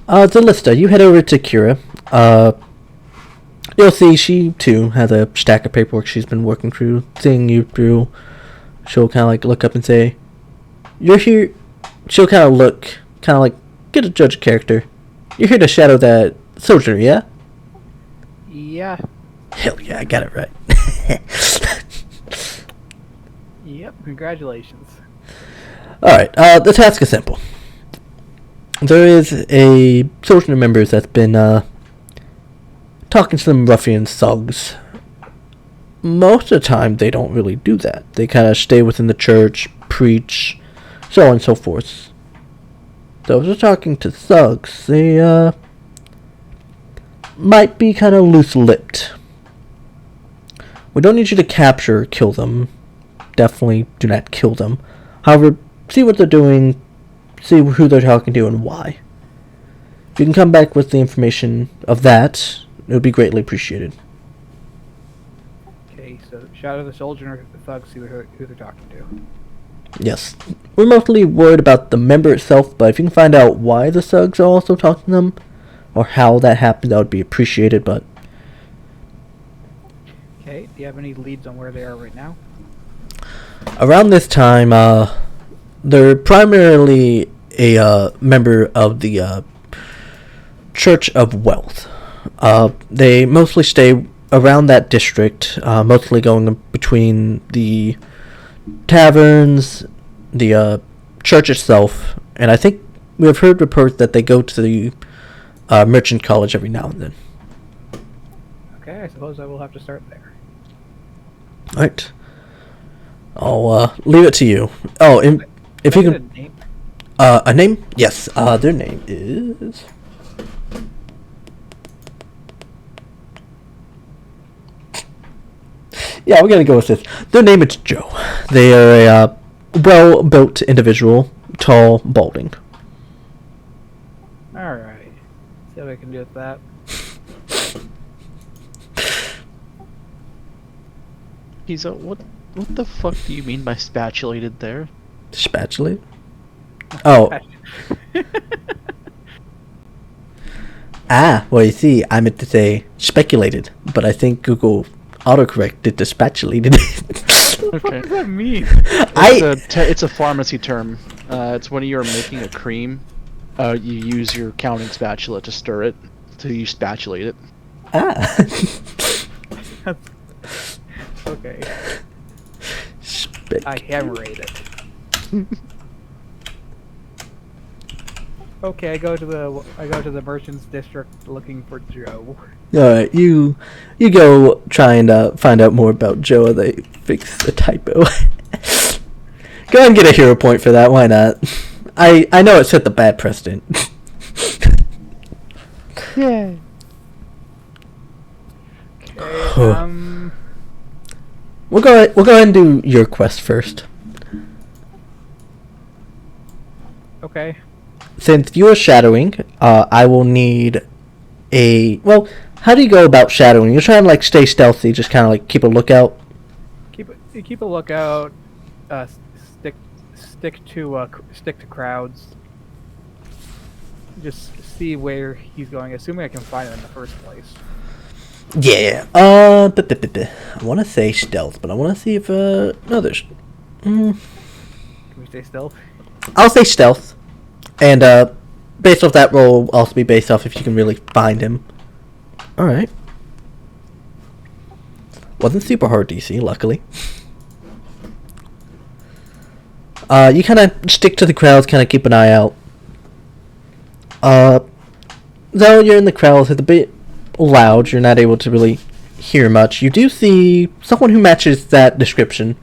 Speaker 1: Delista, you head over to Kira. You'll see she, too, has a stack of paperwork she's been working through, seeing you through. She'll kind of, like, look up and say, you're here. She'll kind of look, kind of, like, get a judge character. You're here to shadow that soldier, yeah?
Speaker 3: Yeah.
Speaker 1: Hell yeah, I got it right.
Speaker 3: Yep. Congratulations.
Speaker 1: Alright, the task is simple. there is a soldier member that's been talking to some ruffian thugs. Most of the time, they don't really do that. They kind of stay within the church, preach, so on and so forth. So if they're talking to thugs, they might be kind of loose-lipped. We don't need you to capture or kill them. Definitely do not kill them. However, see what they're doing, see who they're talking to, and why. If you can come back with the information of that, it would be greatly appreciated.
Speaker 3: Okay, so shadow the soldier and the thug, see who they're talking to.
Speaker 1: Yes. We're mostly worried about the member itself, but if you can find out why the thugs are also talking to them, or how that happened, that would be appreciated, but...
Speaker 3: Okay, do you have any leads on where they are right now?
Speaker 1: Around this time, they're primarily a member of the Church of Wealth. They mostly stay around that district, mostly going between the taverns, the church itself, and I think we have heard reports that they go to the merchant college every now and then.
Speaker 3: Okay, I suppose I will have to start there.
Speaker 1: Alright. I'll leave it to you. Oh, if you
Speaker 3: Can I
Speaker 1: can...
Speaker 3: get a name?
Speaker 1: A name? Yes, their name is... Yeah, we're gonna go with this. Their name is Joe. They are a well-built individual, tall, balding.
Speaker 3: Alright. See what I can do with that.
Speaker 2: He's what the fuck do you mean by spatulated there?
Speaker 1: Spatulate? Oh. Well, you see, I meant to say speculated, but I think Google autocorrect did the spatulated.
Speaker 3: What does that mean?
Speaker 2: It's a pharmacy term. It's when you're making a cream, you use your counting spatula to stir it, so you spatulate it.
Speaker 3: Okay. I hammerate it. Okay, I go to the merchant's district looking for Joe.
Speaker 1: Alright, you go try and find out more about Joe. They fix the typo. Go ahead and get a hero point for that. Why not? I know it set the bad precedent.
Speaker 2: Yeah.
Speaker 3: Okay,
Speaker 1: We'll go ahead and do your quest first.
Speaker 3: okay.
Speaker 1: Since you are shadowing, I will need a... Well, how do you go about shadowing? You're trying to, like, stay stealthy, just kind of, like, keep a lookout?
Speaker 3: Keep a lookout. Stick to crowds. Just see where he's going, assuming I can find him in the first place.
Speaker 1: Yeah. I want to say stealth, but I want to see if, no, there's...
Speaker 3: Can we stay stealth?
Speaker 1: I'll say stealth. And, based off that roll, will also be based off if you can really find him. Alright. Wasn't super hard DC, luckily. You kind of stick to the crowds, kind of keep an eye out. Though you're in the crowds, it's a bit loud, you're not able to really hear much. You do see someone who matches that description.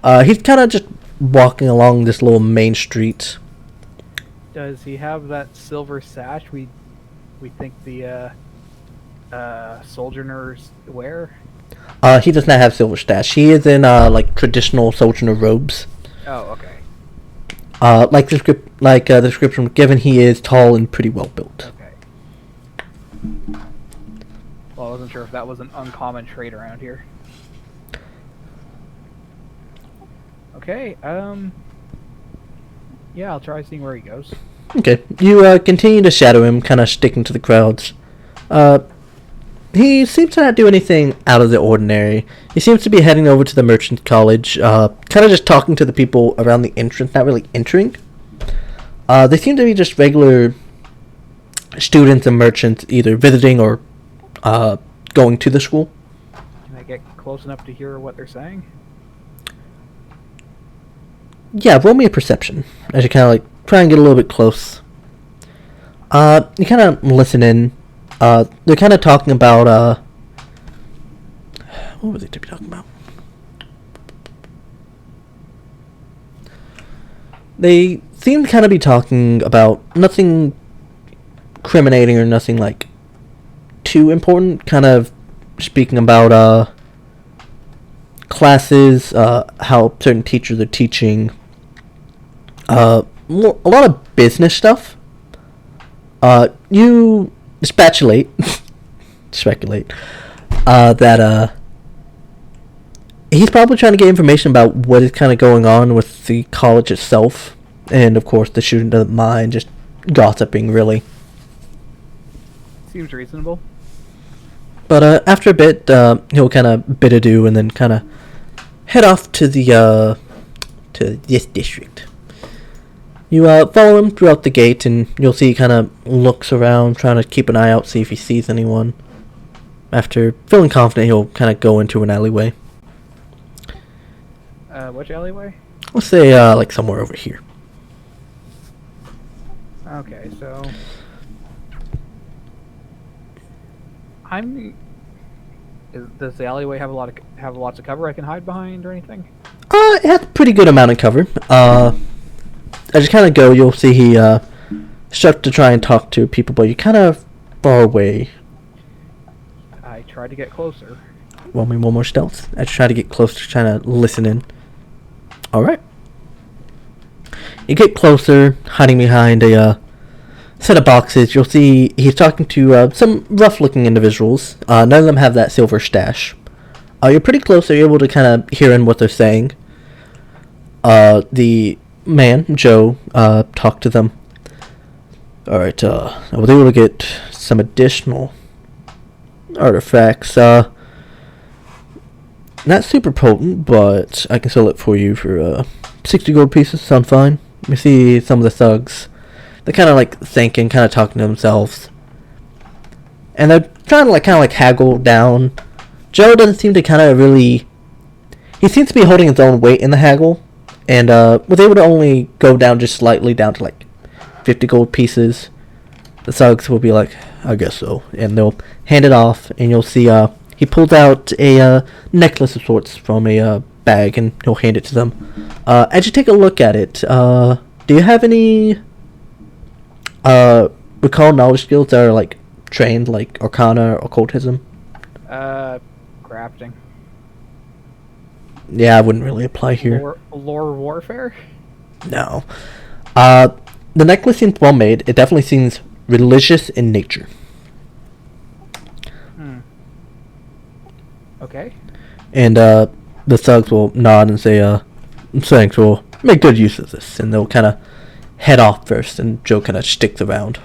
Speaker 1: He's kind of just walking along this little main street.
Speaker 3: Does he have that silver sash we think the sojourners wear?
Speaker 1: He does not have silver stash. He is in like traditional sojourner robes.
Speaker 3: Oh, okay.
Speaker 1: Like the description given, he is tall and pretty well built.
Speaker 3: Okay. Well, I wasn't sure if that was an uncommon trait around here. Okay, yeah, I'll try seeing where he goes.
Speaker 1: Okay, you continue to shadow him, kind of sticking to the crowds. He seems to not do anything out of the ordinary. He seems to be heading over to the merchant college, kind of just talking to the people around the entrance, not really entering. They seem to be just regular students and merchants, either visiting or going to the school.
Speaker 3: Can I get close enough to hear what they're saying?
Speaker 1: Yeah, roll me a perception, as you kind of like try and get a little bit close. You kind of listen in. They're kind of talking about, what was it to be talking about? They seem to kind of be talking about nothing incriminating or nothing, like, too important. Kind of speaking about, classes, how certain teachers are teaching, a lot of business stuff. You speculate, that, he's probably trying to get information about what is kind of going on with the college itself. And, of course, the student doesn't mind just gossiping, really.
Speaker 3: Seems reasonable.
Speaker 1: But, after a bit, he'll kind of bid adieu and then kind of head off to the, to this district. You, follow him throughout the gate, and you'll see he kind of looks around, trying to keep an eye out, see if he sees anyone. After feeling confident, he'll kind of go into an alleyway.
Speaker 3: Which alleyway?
Speaker 1: Let's say, like somewhere over here.
Speaker 3: Okay, so does the alleyway have lots of cover I can hide behind or anything?
Speaker 1: It has a pretty good amount of cover. As you kind of go, you'll see he starts to try and talk to people, but you're kind of far away.
Speaker 3: I tried to get closer.
Speaker 1: Want me one more stealth? I try to get closer, trying to listen in. Alright. You get closer, hiding behind a set of boxes. You'll see he's talking to some rough-looking individuals. None of them have that silver stash. You're pretty close, so you're able to kind of hear in what they're saying. The man, Joe, talked to them. Alright, I was able to get some additional artifacts. Not super potent, but I can sell it for you for 60 gold pieces. Sound fine? You see some of the thugs. They're kind of like thinking, kind of talking to themselves. And they're trying to kind of haggle down. Joe doesn't seem to kind of really... He seems to be holding his own weight in the haggle. And was able to only go down just slightly, down to 50 gold pieces. The thugs will be like, I guess so. And they'll hand it off, and you'll see he pulls out a necklace of sorts from a bag, and he'll hand it to them. As you take a look at it, do you have any recall knowledge skills that are trained, like Arcana or Occultism?
Speaker 3: Crafting.
Speaker 1: Yeah, I wouldn't really apply here.
Speaker 3: Lore warfare?
Speaker 1: No. The necklace seems well made. It definitely seems religious in nature.
Speaker 3: Okay.
Speaker 1: And the thugs will nod and say, thanks, we'll make good use of this. And they'll kind of head off first, and Joe kind of sticks around.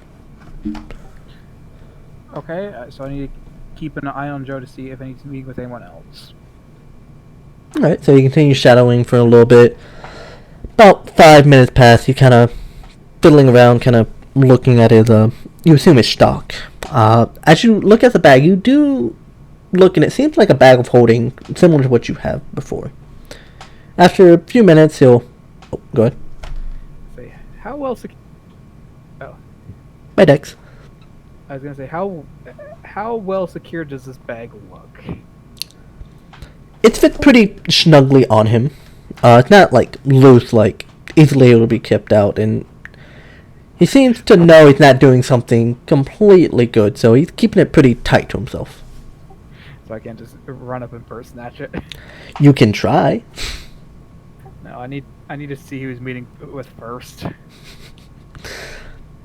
Speaker 3: Okay, so I need to keep an eye on Joe to see if he's meeting with anyone else.
Speaker 1: Alright, so you continue shadowing for a little bit. About 5 minutes pass, you kind of fiddling around, kind of looking at his, you assume his stock. As you look at the bag, you do look, and it seems like a bag of holding, similar to what you have before. After a few minutes, he'll... Oh, go ahead.
Speaker 3: Say, how well
Speaker 1: By Dex.
Speaker 3: I was gonna say, how well secured does this bag look?
Speaker 1: It's fit pretty snugly on him. It's not loose, easily able to be kept out, and he seems to know he's not doing something completely good, so he's keeping it pretty tight to himself.
Speaker 3: So I can't just run up and purse snatch it.
Speaker 1: You can try.
Speaker 3: No, I need to see who he's meeting with first.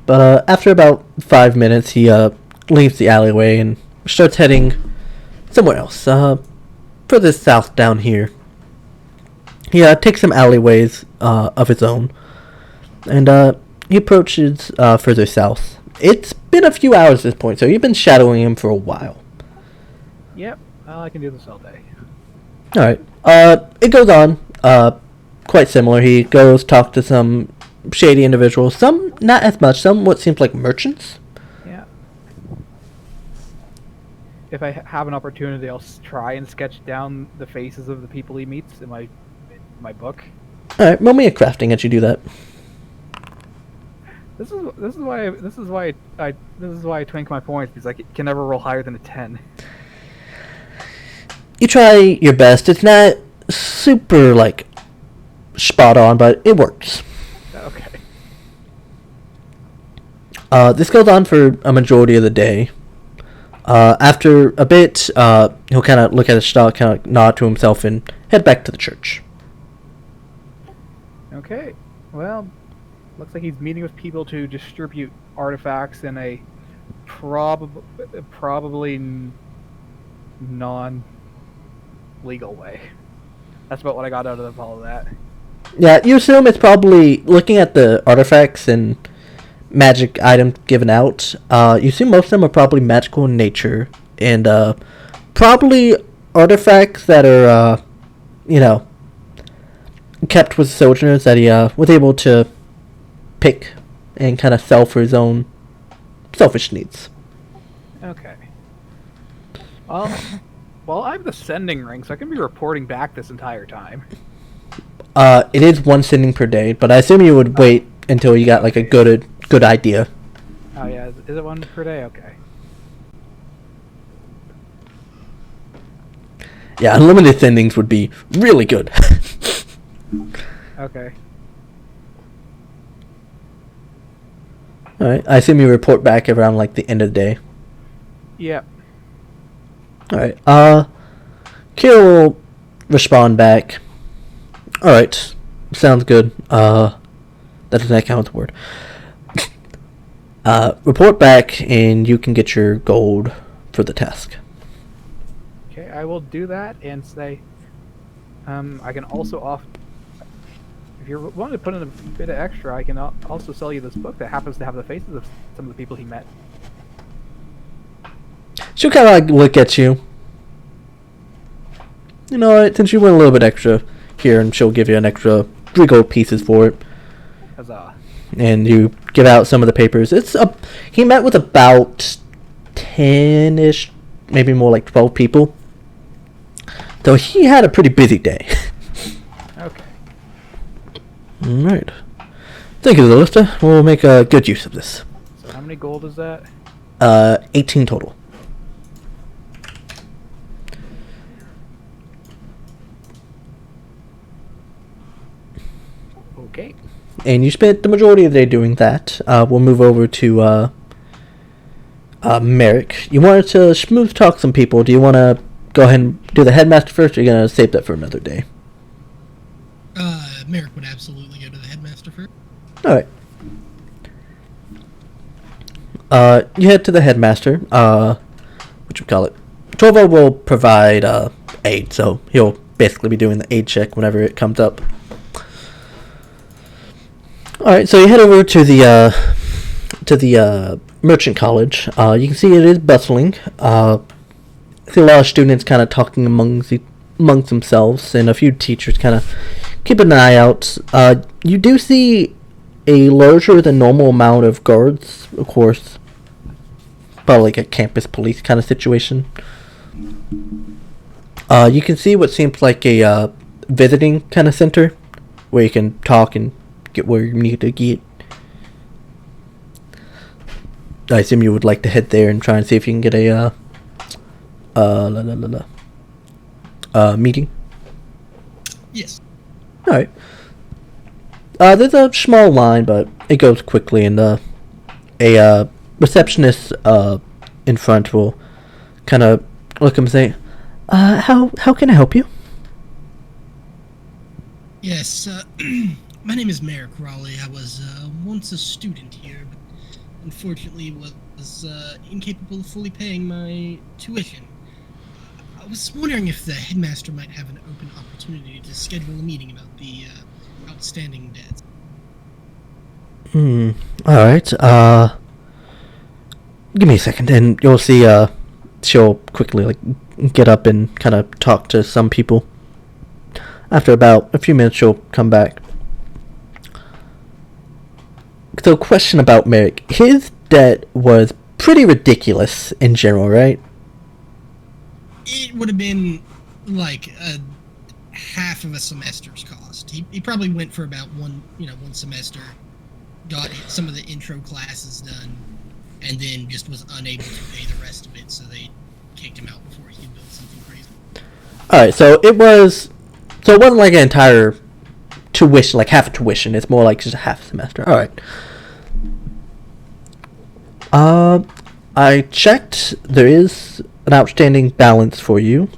Speaker 1: But after about 5 minutes, he leaves the alleyway and starts heading somewhere else. Further south down here. He takes some alleyways of his own, and he approaches further south. It's been a few hours at this point, so you've been shadowing him for a while.
Speaker 3: Yep, I can do this all day.
Speaker 1: Alright, it goes on, quite similar. He goes talk to some shady individuals, some not as much, some what seems like merchants.
Speaker 3: Yeah. If I have an opportunity, I'll try and sketch down the faces of the people he meets in my book.
Speaker 1: Alright, roll me a crafting as you do that.
Speaker 3: why I twink my points, because I can never roll higher than a 10.
Speaker 1: You try your best. It's not super like spot on, but it works.
Speaker 3: Okay.
Speaker 1: This goes on for a majority of the day. After a bit, he'll kind of look at his stock, kind of nod to himself, and head back to the church.
Speaker 3: Okay. Well, looks like he's meeting with people to distribute artifacts in a probably non-legal way. That's about what I got out of all of that.
Speaker 1: Yeah, you assume it's probably looking at the artifacts and magic items given out. You assume most of them are probably magical in nature, and probably artifacts that are, kept with sojourners that he was able to pick and kind of sell for his own selfish needs.
Speaker 3: Okay. Well, I have the sending ring, so I can be reporting back this entire time.
Speaker 1: It is one sending per day, but I assume you would wait until you got like a good idea.
Speaker 3: Oh yeah, is it one per day? Okay.
Speaker 1: Yeah, unlimited sendings would be really good.
Speaker 3: Okay.
Speaker 1: Alright, I assume you report back around like the end of the day.
Speaker 3: Yep.
Speaker 1: Alright, Kira will respond back. Alright, sounds good. That doesn't count as a word. Report back and you can get your gold for the task.
Speaker 3: Okay, I will do that and say, I can also if you're wanting to put in a bit of extra, I can also sell you this book that happens to have the faces of some of the people he met.
Speaker 1: She'll kind of like look at you. You know what, since you went a little bit extra here, and she'll give you an extra 3 gold pieces for it.
Speaker 3: Huzzah.
Speaker 1: And you give out some of the papers. He met with about 10-ish, maybe more like 12 people. So he had a pretty busy day.
Speaker 3: Okay.
Speaker 1: Alright. Thank you, Zalista. We'll make a good use of this.
Speaker 3: So how many gold is that?
Speaker 1: 18 total.
Speaker 3: Okay.
Speaker 1: And you spent the majority of the day doing that. We'll move over to Merrick. You wanted to smooth talk some people. Do you want to go ahead and do the headmaster first, or are you going to save that for another day?
Speaker 4: Merrick would absolutely go to the headmaster first.
Speaker 1: Alright. You head to the headmaster. Whatchamacallit. Torvo will provide aid, so he'll basically be doing the aid check whenever it comes up. Alright, so you head over to the merchant college. You can see it is bustling. See a lot of students kind of talking amongst themselves, and a few teachers kind of keep an eye out. You do see a larger than normal amount of guards, of course. Probably like a campus police kind of situation. You can see what seems like a visiting kind of center, where you can talk and get where you need to get. I assume you would like to head there and try and see if you can get a meeting.
Speaker 4: Yes.
Speaker 1: Alright. There's a small line, but it goes quickly, and a receptionist in front will kind of look and say, how can I help you?
Speaker 4: Yes, my name is Merrick Raleigh. I was once a student here, but unfortunately was incapable of fully paying my tuition. I was wondering if the headmaster might have an open opportunity to schedule a meeting about the outstanding debts.
Speaker 1: Alright, give me a second, and you'll see, she'll quickly, like, get up and kind of talk to some people. After about a few minutes, she'll come back. So, question about Merrick. His debt was pretty ridiculous in general, right?
Speaker 4: It would have been like half of a semester's cost. He probably went for about one semester, got some of the intro classes done, and then just was unable to pay the rest of it, so they kicked him out before he could build something crazy.
Speaker 1: Alright, so it wasn't like an entire tuition, like half a tuition. It's more like just a half semester. Alright. I checked. There is an outstanding balance for you.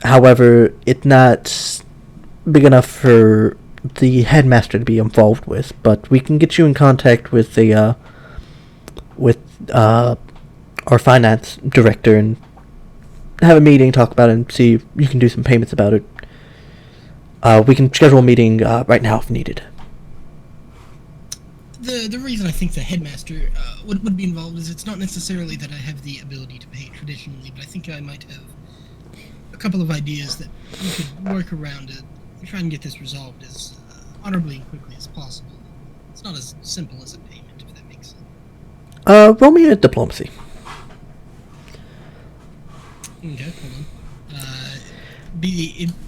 Speaker 1: However, it's not big enough for the headmaster to be involved with, but we can get you in contact with our finance director and have a meeting, talk about it, and see if you can do some payments about it. We can schedule a meeting right now if needed.
Speaker 4: The reason I think the headmaster would be involved is it's not necessarily that I have the ability to pay traditionally, but I think I might have a couple of ideas that we could work around to try and get this resolved as honorably and quickly as possible. It's not as simple as a payment, if that makes sense.
Speaker 1: Roll me a diplomacy.
Speaker 4: Okay, hold on.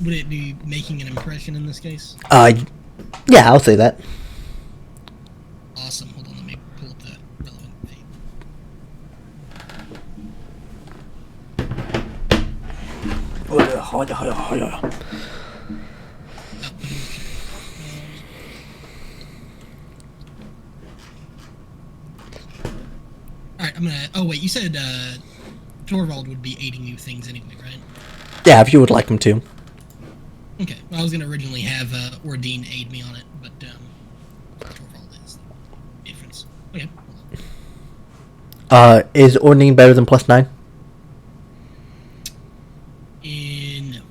Speaker 4: Would it be making an impression in this case?
Speaker 1: Yeah, I'll say that.
Speaker 4: Awesome. Hold on, let me pull up the relevant feed. Alright, I'm gonna... Oh, wait, you said, Torvald would be aiding you things anyway, right?
Speaker 1: Yeah, if you would like him to.
Speaker 4: Okay, well, I was gonna originally have, Ordine aid me on it, but, Torvald is the difference. Okay, hold on.
Speaker 1: Is Ordine better than +9?
Speaker 4: No.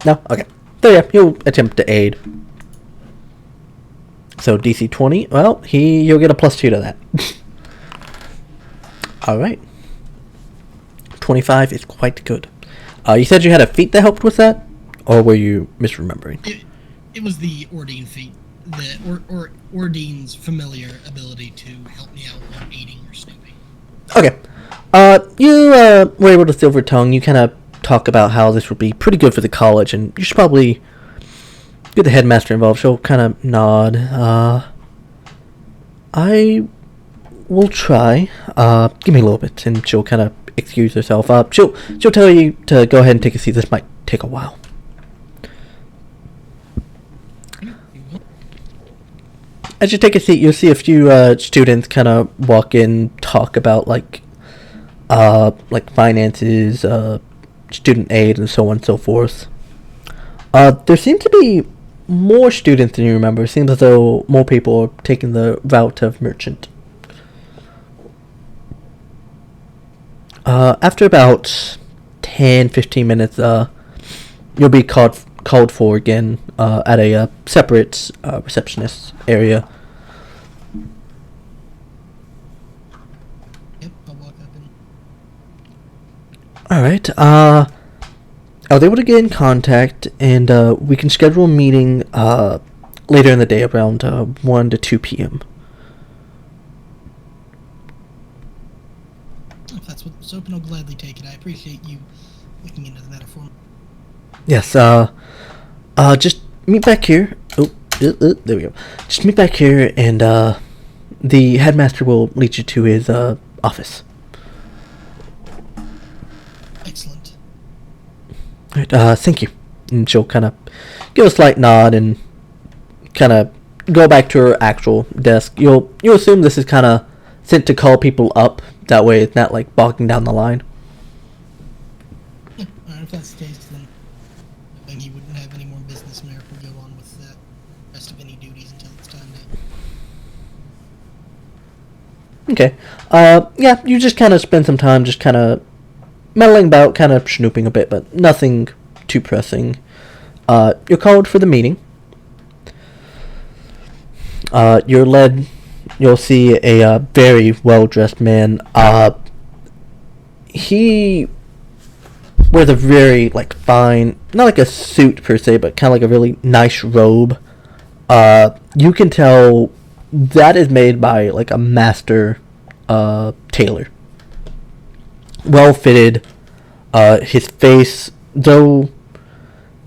Speaker 1: No? Okay. So yeah, he'll attempt to aid. So DC 20, well, you'll get a +2 to that. Alright. 25 is quite good. You said you had a feat that helped with that? Or were you misremembering?
Speaker 4: It was the Ordine feat. The Ordine's familiar ability to help me out while aiding or snooping.
Speaker 1: Okay. You were able to Silver Tongue. You kind of talk about how this would be pretty good for the college, and you should probably get the headmaster involved. She'll kind of nod. I will try. Give me a little bit, and she'll kind of excuse herself. She'll tell you to go ahead and take a seat. This might take a while. As you take a seat, you'll see a few students kind of walk in, talk about like finances, student aid, and so on and so forth. There seem to be more students than you remember. It seems as though more people are taking the route of merchant. After about 10-15 minutes, you'll be called for again at a separate receptionist area.
Speaker 4: Yep, I'll walk up and...
Speaker 1: Alright, I was able to get in contact, and we can schedule a meeting later in the day around 1 to 2 p.m.
Speaker 4: If that's what's open, I'll gladly take it. I appreciate you looking into the matter for me.
Speaker 1: Yes, just meet back here. Oh, there we go. Just meet back here, and the headmaster will lead you to his office.
Speaker 4: Excellent.
Speaker 1: Alright, thank you. And she'll kind of give a slight nod and kind of go back to her actual desk. You'll assume this is kind of sent to call people up. That way it's not like bogging down the line.
Speaker 4: Yeah, alright, if that's the case, then I think he wouldn't have any more business Merrick will go on with the rest of any duties until it's time to...
Speaker 1: Okay. Yeah, you just kind of spend some time just kind of meddling about, kind of snooping a bit, but nothing too pressing. You're called for the meeting. You're led... You'll see a very well-dressed man. He wears a very, like, fine... Not like a suit, per se, but kind of like a really nice robe. You can tell that is made by, like, a master tailor. Well-fitted. His face, though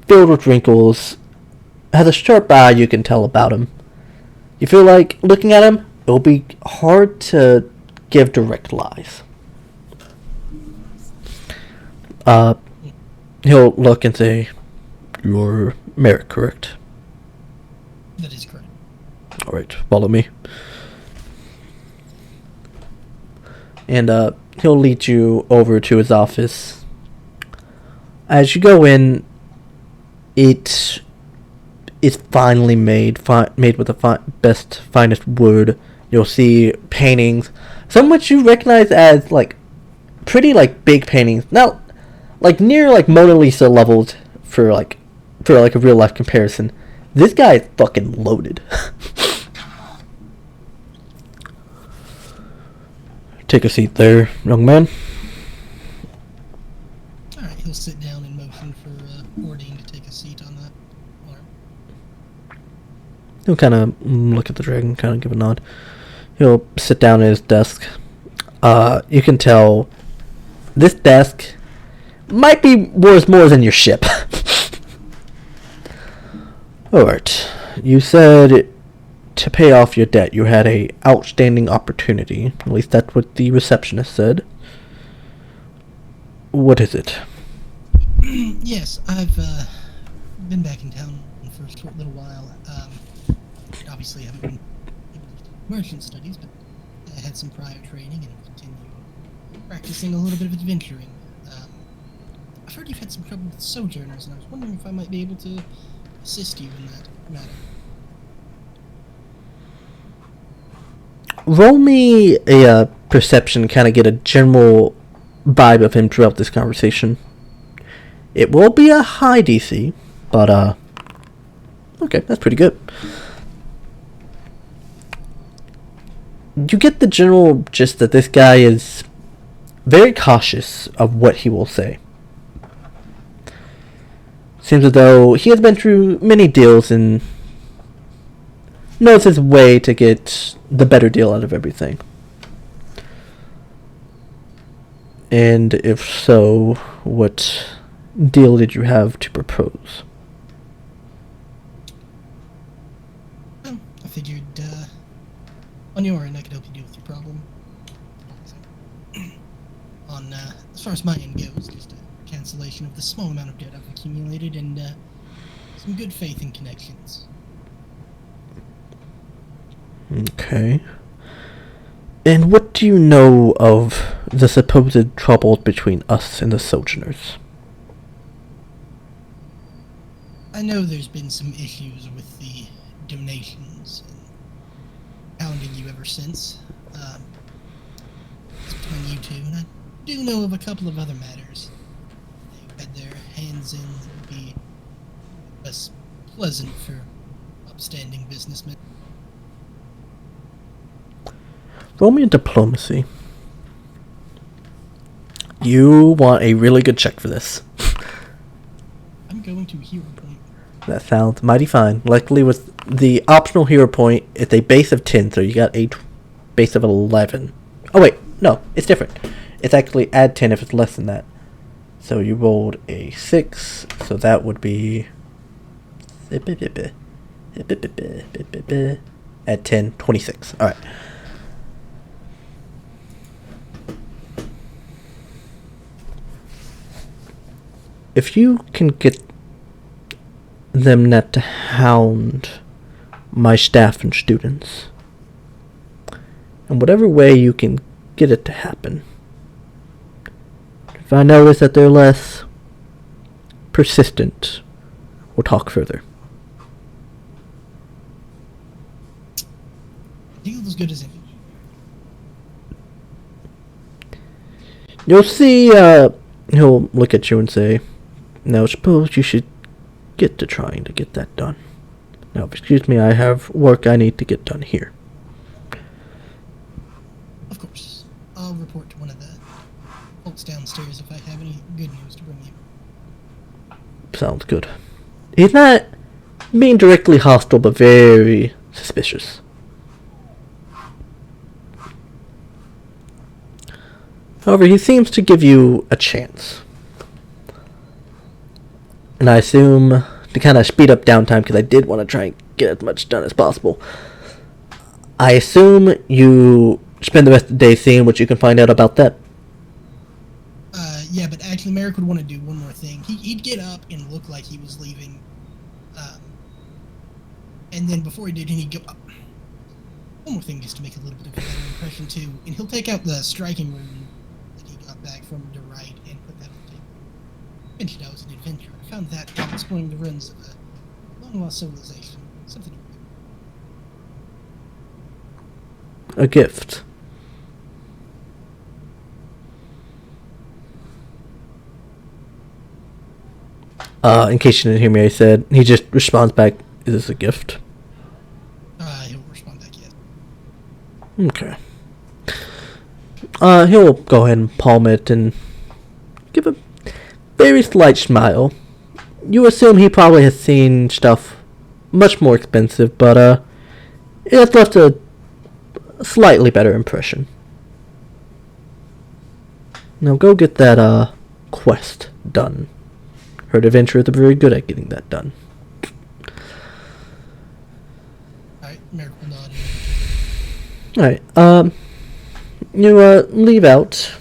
Speaker 1: filled with wrinkles, has a sharp eye you can tell about him. You feel like looking at him, it'll be hard to give direct lies. He'll look and say, "You're Merrick, correct?"
Speaker 4: That is correct.
Speaker 1: Alright, follow me. And he'll lead you over to his office. As you go in, it is finely made, made with the finest wood. You'll see paintings, some of which you recognize as like pretty like big paintings, not like near like Mona Lisa levels for like a real life comparison. This guy is fucking loaded. Take a seat there, young man.
Speaker 4: Alright, he'll sit down and motion for Ordine to take a seat on that arm.
Speaker 1: He'll kind of look at the dragon, kind of give a nod. He'll sit down at his desk. You can tell this desk might be worth more than your ship. Alright, you said to pay off your debt you had a outstanding opportunity. At least that's what the receptionist said. What is it?
Speaker 4: Yes, I've been back in town for a short little while. Obviously, I haven't been merchant studies, but I had some prior training and continue practicing a little bit of adventuring. I've heard you've had some trouble with sojourners, and I was wondering if I might be able to assist you in that matter.
Speaker 1: Roll me a perception, kind of get a general vibe of him throughout this conversation. It will be a high DC, but okay, that's pretty good. You get the general gist that this guy is very cautious of what he will say. Seems as though he has been through many deals and knows his way to get the better deal out of everything. And if so, what deal did you have to propose?
Speaker 4: Well, I figured on your end I could help you deal with your problem. As far as my end goes, just a cancellation of the small amount of debt I've accumulated and some good faith and connections.
Speaker 1: Okay. And what do you know of the supposed troubles between us and the Sojourners?
Speaker 4: I know there's been some issues with the donations and hounding you ever since. It's between you two, and I do know of a couple of other matters they've had their hands in that would be less pleasant for upstanding businessmen.
Speaker 1: Roll me a diplomacy. You want a really good check for this.
Speaker 4: I'm going to hero point.
Speaker 1: That sounds mighty fine. Luckily with the optional hero point, it's a base of 10, so you got a base of 11. Oh wait, no, it's different. It's actually add 10 if it's less than that. So you rolled a 6, so that would be... Add 10, 26. Alright. If you can get them not to hound my staff and students, in whatever way you can get it to happen, if I notice that they're less persistent, we'll talk further.
Speaker 4: Deal as good as any.
Speaker 1: You'll see, he'll look at you and say, "Now suppose you should get to trying to get that done. Now, excuse me, I have work I need to get done here."
Speaker 4: Of course. I'll report to one of the folks downstairs if I have any good news to bring you.
Speaker 1: Sounds good. He's not being directly hostile, but very suspicious. However, he seems to give you a chance. And I assume, to kind of speed up downtime, because I did want to try and get as much done as possible, I assume you spend the rest of the day seeing what you can find out about that.
Speaker 4: Yeah, but actually, Merrick would want to do one more thing. He'd get up and look like he was leaving, and then before he did, he'd go up. One more thing just to make a little bit of a better impression, too. And he'll take out the striking rune that he got back from the right and put that on the table. Mentioned I was an adventurer. I found that while exploring the ruins of a long-lost civilization. Something
Speaker 1: A gift. In case you didn't hear me, I said he just responds back, "Is this a gift?"
Speaker 4: he'll respond back, yes.
Speaker 1: Okay. He'll go ahead and palm it and give a very slight smile. You assume he probably has seen stuff much more expensive, but it has left a slightly better impression. Now go get that quest done. Heard adventurers are very good at getting that done.
Speaker 4: Alright, Merrick will nod.
Speaker 1: Alright, you leave out,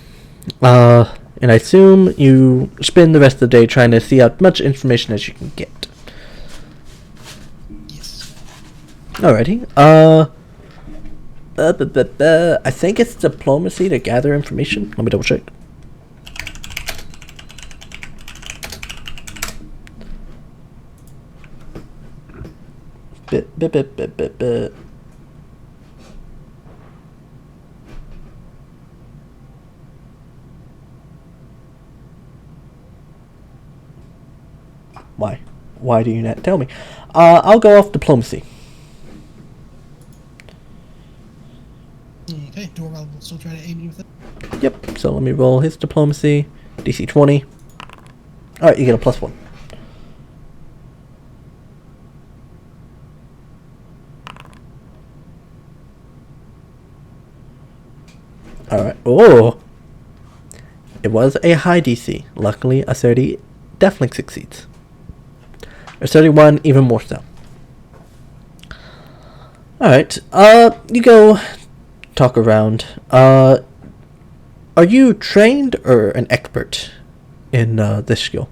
Speaker 1: and I assume you spend the rest of the day trying to see out much information as you can get.
Speaker 4: Yes.
Speaker 1: Alrighty, I think it's diplomacy to gather information. Let me double check. Bit. Why? Why do you not tell me? I'll go off diplomacy.
Speaker 4: Okay, Dorval will still try to aim you with it.
Speaker 1: Yep, so let me roll his diplomacy. DC 20. Alright, you get a +1. Alright, oh! It was a high DC. Luckily, a 30 definitely succeeds. A 31, even more so. Alright, you go talk around. Are you trained or an expert in this skill?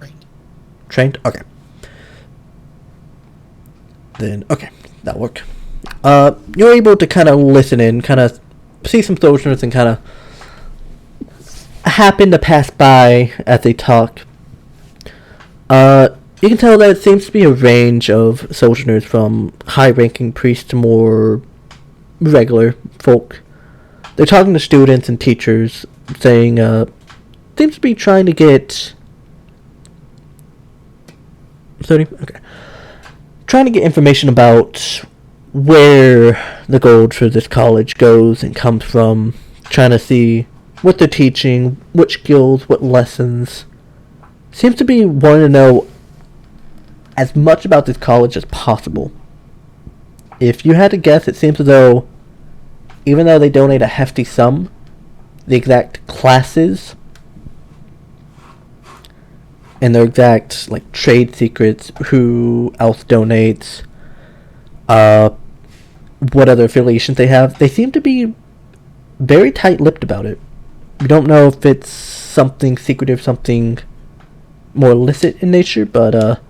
Speaker 4: Trained.
Speaker 1: Trained? Okay. Then, okay, that'll work. You're able to kind of listen in, kind of see some sojourners and kind of happen to pass by as they talk. You can tell that it seems to be a range of sojourners from high-ranking priests to more regular folk. They're talking to students and teachers, saying, seems to be trying to get 30? Okay. Trying to get information about where the gold for this college goes and comes from. Trying to see what they're teaching, which skills, what lessons. Seems to be wanting to know as much about this college as possible. If you had to guess, it seems as though, even though they donate a hefty sum, the exact classes and their exact like trade secrets, who else donates, what other affiliations they have, they seem to be very tight-lipped about it. We don't know if it's something secretive, something more illicit in nature, but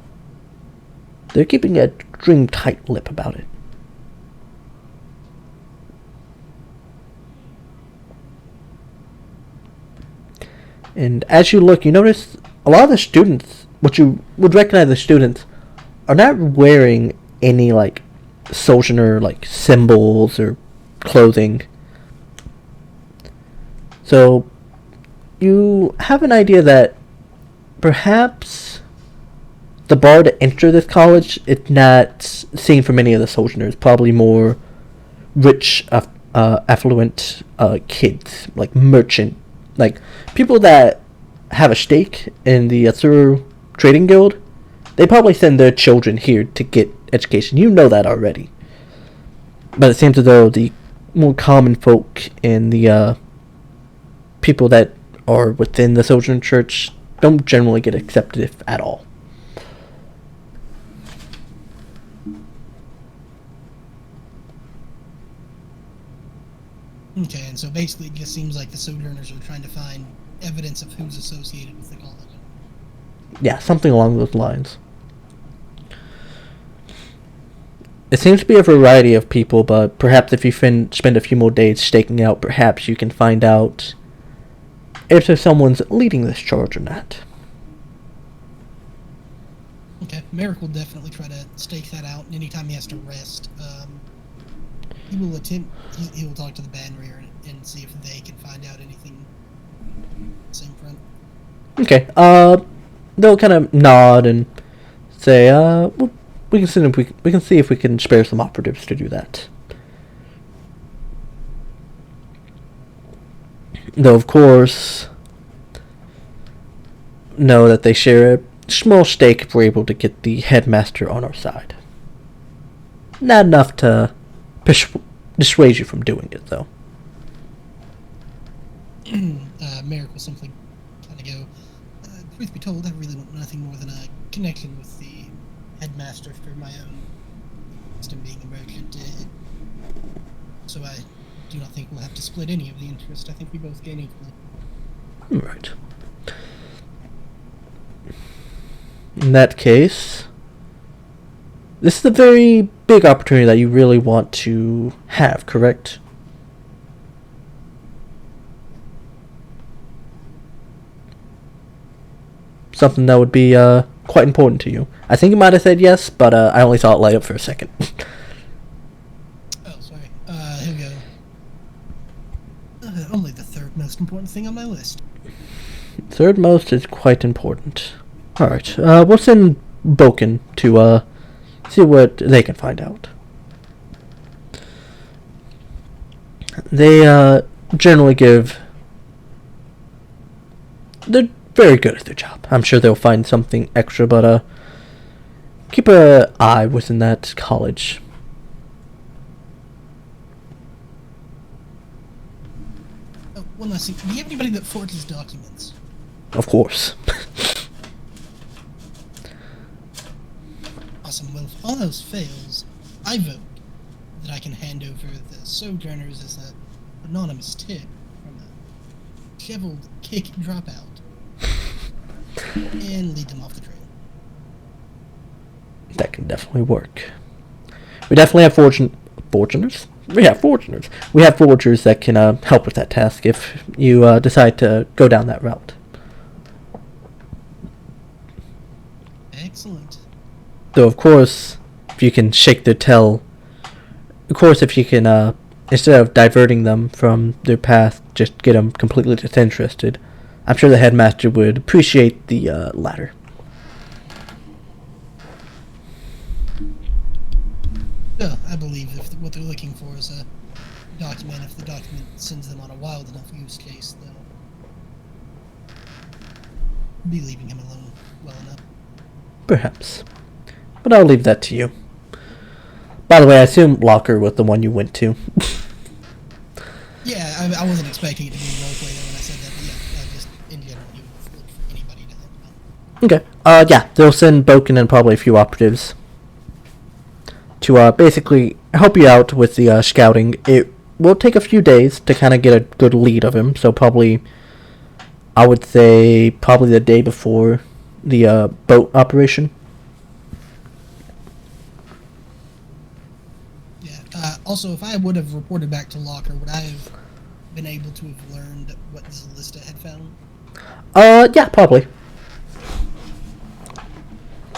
Speaker 1: they're keeping a extreme tight lip about it. And as you look, you notice a lot of the students, what you would recognize the students, are not wearing any like sojourner like symbols or clothing. So you have an idea that perhaps the bar to enter this college, it's not seen for many of the sojourners. Probably more rich, affluent kids, like merchant, like people that have a stake in the Asura Trading Guild. They probably send their children here to get education. You know that already. But it seems as though the more common folk and the people that are within the Sojourner Church don't generally get accepted, if at all.
Speaker 4: Okay, and so basically it just seems like the Sojourners are trying to find evidence of who's associated with the college.
Speaker 1: Yeah, something along those lines. It seems to be a variety of people, but perhaps if you spend a few more days staking out, perhaps you can find out if someone's leading this charge or not.
Speaker 4: Okay, Merrick will definitely try to stake that out, and anytime he has to rest, he will he will talk to the Banrier and see if they can find out anything on the same front.
Speaker 1: Okay, they'll kind of nod and say, well, we can see if we can spare some operatives to do that. Though, of course, know that they share a small stake if we're able to get the headmaster on our side. Not enough to dissuade you from doing it, though.
Speaker 4: Merrick will simply kind of go, truth be told, I really want nothing more than a connection with the headmaster for my own system being a merchant. So I do not think we'll have to split any of the interest. I think we both gain equally.
Speaker 1: Right. In that case, this is a very big opportunity that you really want to have, correct? Something that would be quite important to you. I think you might have said yes, but I only saw it light up for a second.
Speaker 4: Oh, sorry. Here we go. Only the third most important thing on my list.
Speaker 1: Third most is quite important. Alright, we'll send Boken to see what they can find out. They generally they're very good at their job. I'm sure they'll find something extra, but keep an eye within that college.
Speaker 4: Oh, one last thing. Do you have anybody that forges documents?
Speaker 1: Of course.
Speaker 4: Awesome. Well, if all else fails, I vote that I can hand over the Sojourners as an anonymous tip from a disheveled kick dropout and lead them off the trail.
Speaker 1: That can definitely work. We definitely have fortuners. We have fortuners. We have forgers that can help with that task if you decide to go down that route.
Speaker 4: Excellent.
Speaker 1: Though, of course, if you can shake their tail, of course, if you can, instead of diverting them from their path, just get them completely disinterested, I'm sure the headmaster would appreciate the latter.
Speaker 4: Yeah, I believe if what they're looking for is a document, if the document sends them on a wild enough use case, they'll be leaving him alone well enough.
Speaker 1: Perhaps. But I'll leave that to you. By the way, I assume Locker was the one you went to.
Speaker 4: Yeah, I wasn't expecting it to be roleplay though when I said that, but yeah, I just, in general, you would look for anybody to help out.
Speaker 1: Okay. Yeah, they'll send Boken and probably a few operatives to basically help you out with the scouting. It will take a few days to kind of get a good lead of him, so probably, I would say, probably the day before the boat operation.
Speaker 4: Yeah. Also, if I would have reported back to Locker, would I have been able to have learned what Zalista had found?
Speaker 1: Yeah, probably.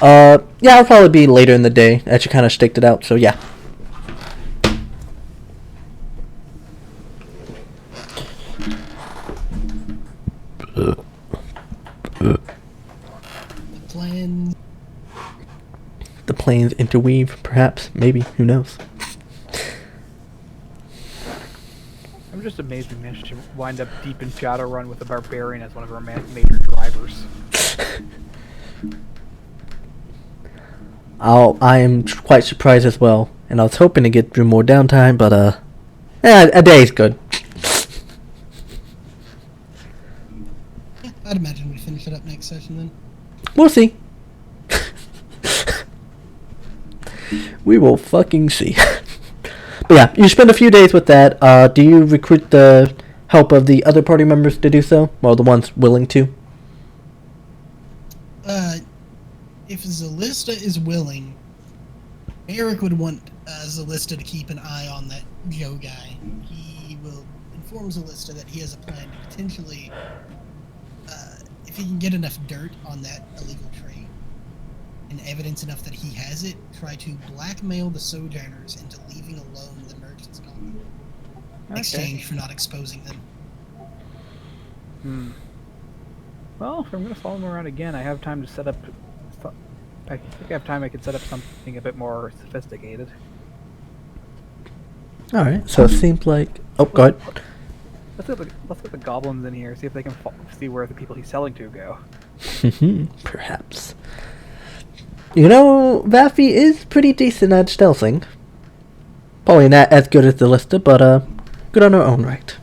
Speaker 1: Yeah, it'll probably be later in the day that you kind of staked it out, so yeah.
Speaker 4: The plan...
Speaker 1: The planes interweave, perhaps, maybe, who knows.
Speaker 3: I'm just amazed we managed to wind up deep in Shadowrun with a barbarian as one of our major drivers.
Speaker 1: I am quite surprised as well, and I was hoping to get through more downtime, but a day's good.
Speaker 4: Yeah, I'd imagine we'd finish it up next session then.
Speaker 1: We'll see. We will fucking see. But yeah, you spend a few days with that. Do you recruit the help of the other party members to do so? Or the ones willing to?
Speaker 4: If Zalista is willing, Eric would want Zalista to keep an eye on that Joe guy. He will inform Zalista that he has a plan to potentially, if he can get enough dirt on that illegal trade and evidence enough that he has it, try to blackmail the Sojourners into leaving alone the merchants colony in exchange for not exposing them.
Speaker 3: Well, if I'm going to follow him around again, I have time to set up... I think I have time I can set up something a bit more sophisticated.
Speaker 1: Alright, so it seems like... Oh, go ahead.
Speaker 3: Let's get the goblins in here, see if they can see where the people he's selling to go.
Speaker 1: Perhaps. You know, Vaffy is pretty decent at stealthing. Probably not as good as the Lister, but good on her own right.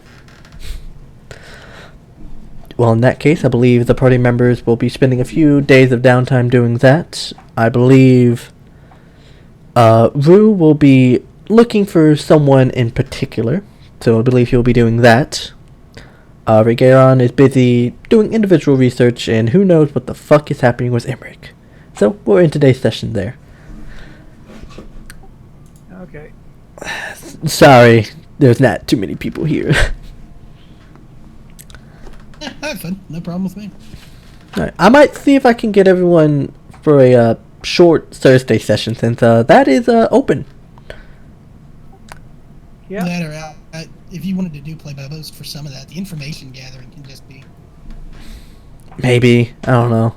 Speaker 1: Well, in that case, I believe the party members will be spending a few days of downtime doing that. I believe Rue will be looking for someone in particular, so I believe he'll be doing that. Regaron is busy doing individual research, and who knows what the fuck is happening with Emmerich. So, we're in today's session there.
Speaker 3: Okay.
Speaker 1: Sorry, there's not too many people here.
Speaker 4: Have fun. No problem with me.
Speaker 1: Alright, I might see if I can get everyone for a short Thursday session, since that is open.
Speaker 3: Yeah.
Speaker 4: That or if you wanted to do play by post for some of that, the information gathering can just be.
Speaker 1: Maybe, I don't know.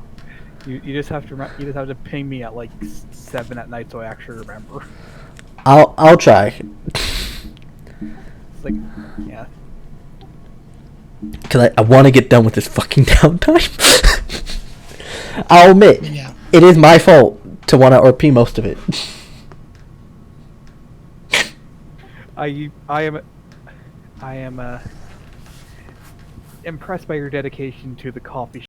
Speaker 3: You just have to ping me at like 7 at night so I actually remember.
Speaker 1: I'll try.
Speaker 3: It's like, yeah.
Speaker 1: Because I want to get done with this fucking downtime. I'll admit,
Speaker 4: Yeah.
Speaker 1: it is my fault to want to RP most of it.
Speaker 3: I am impressed by your dedication to the coffee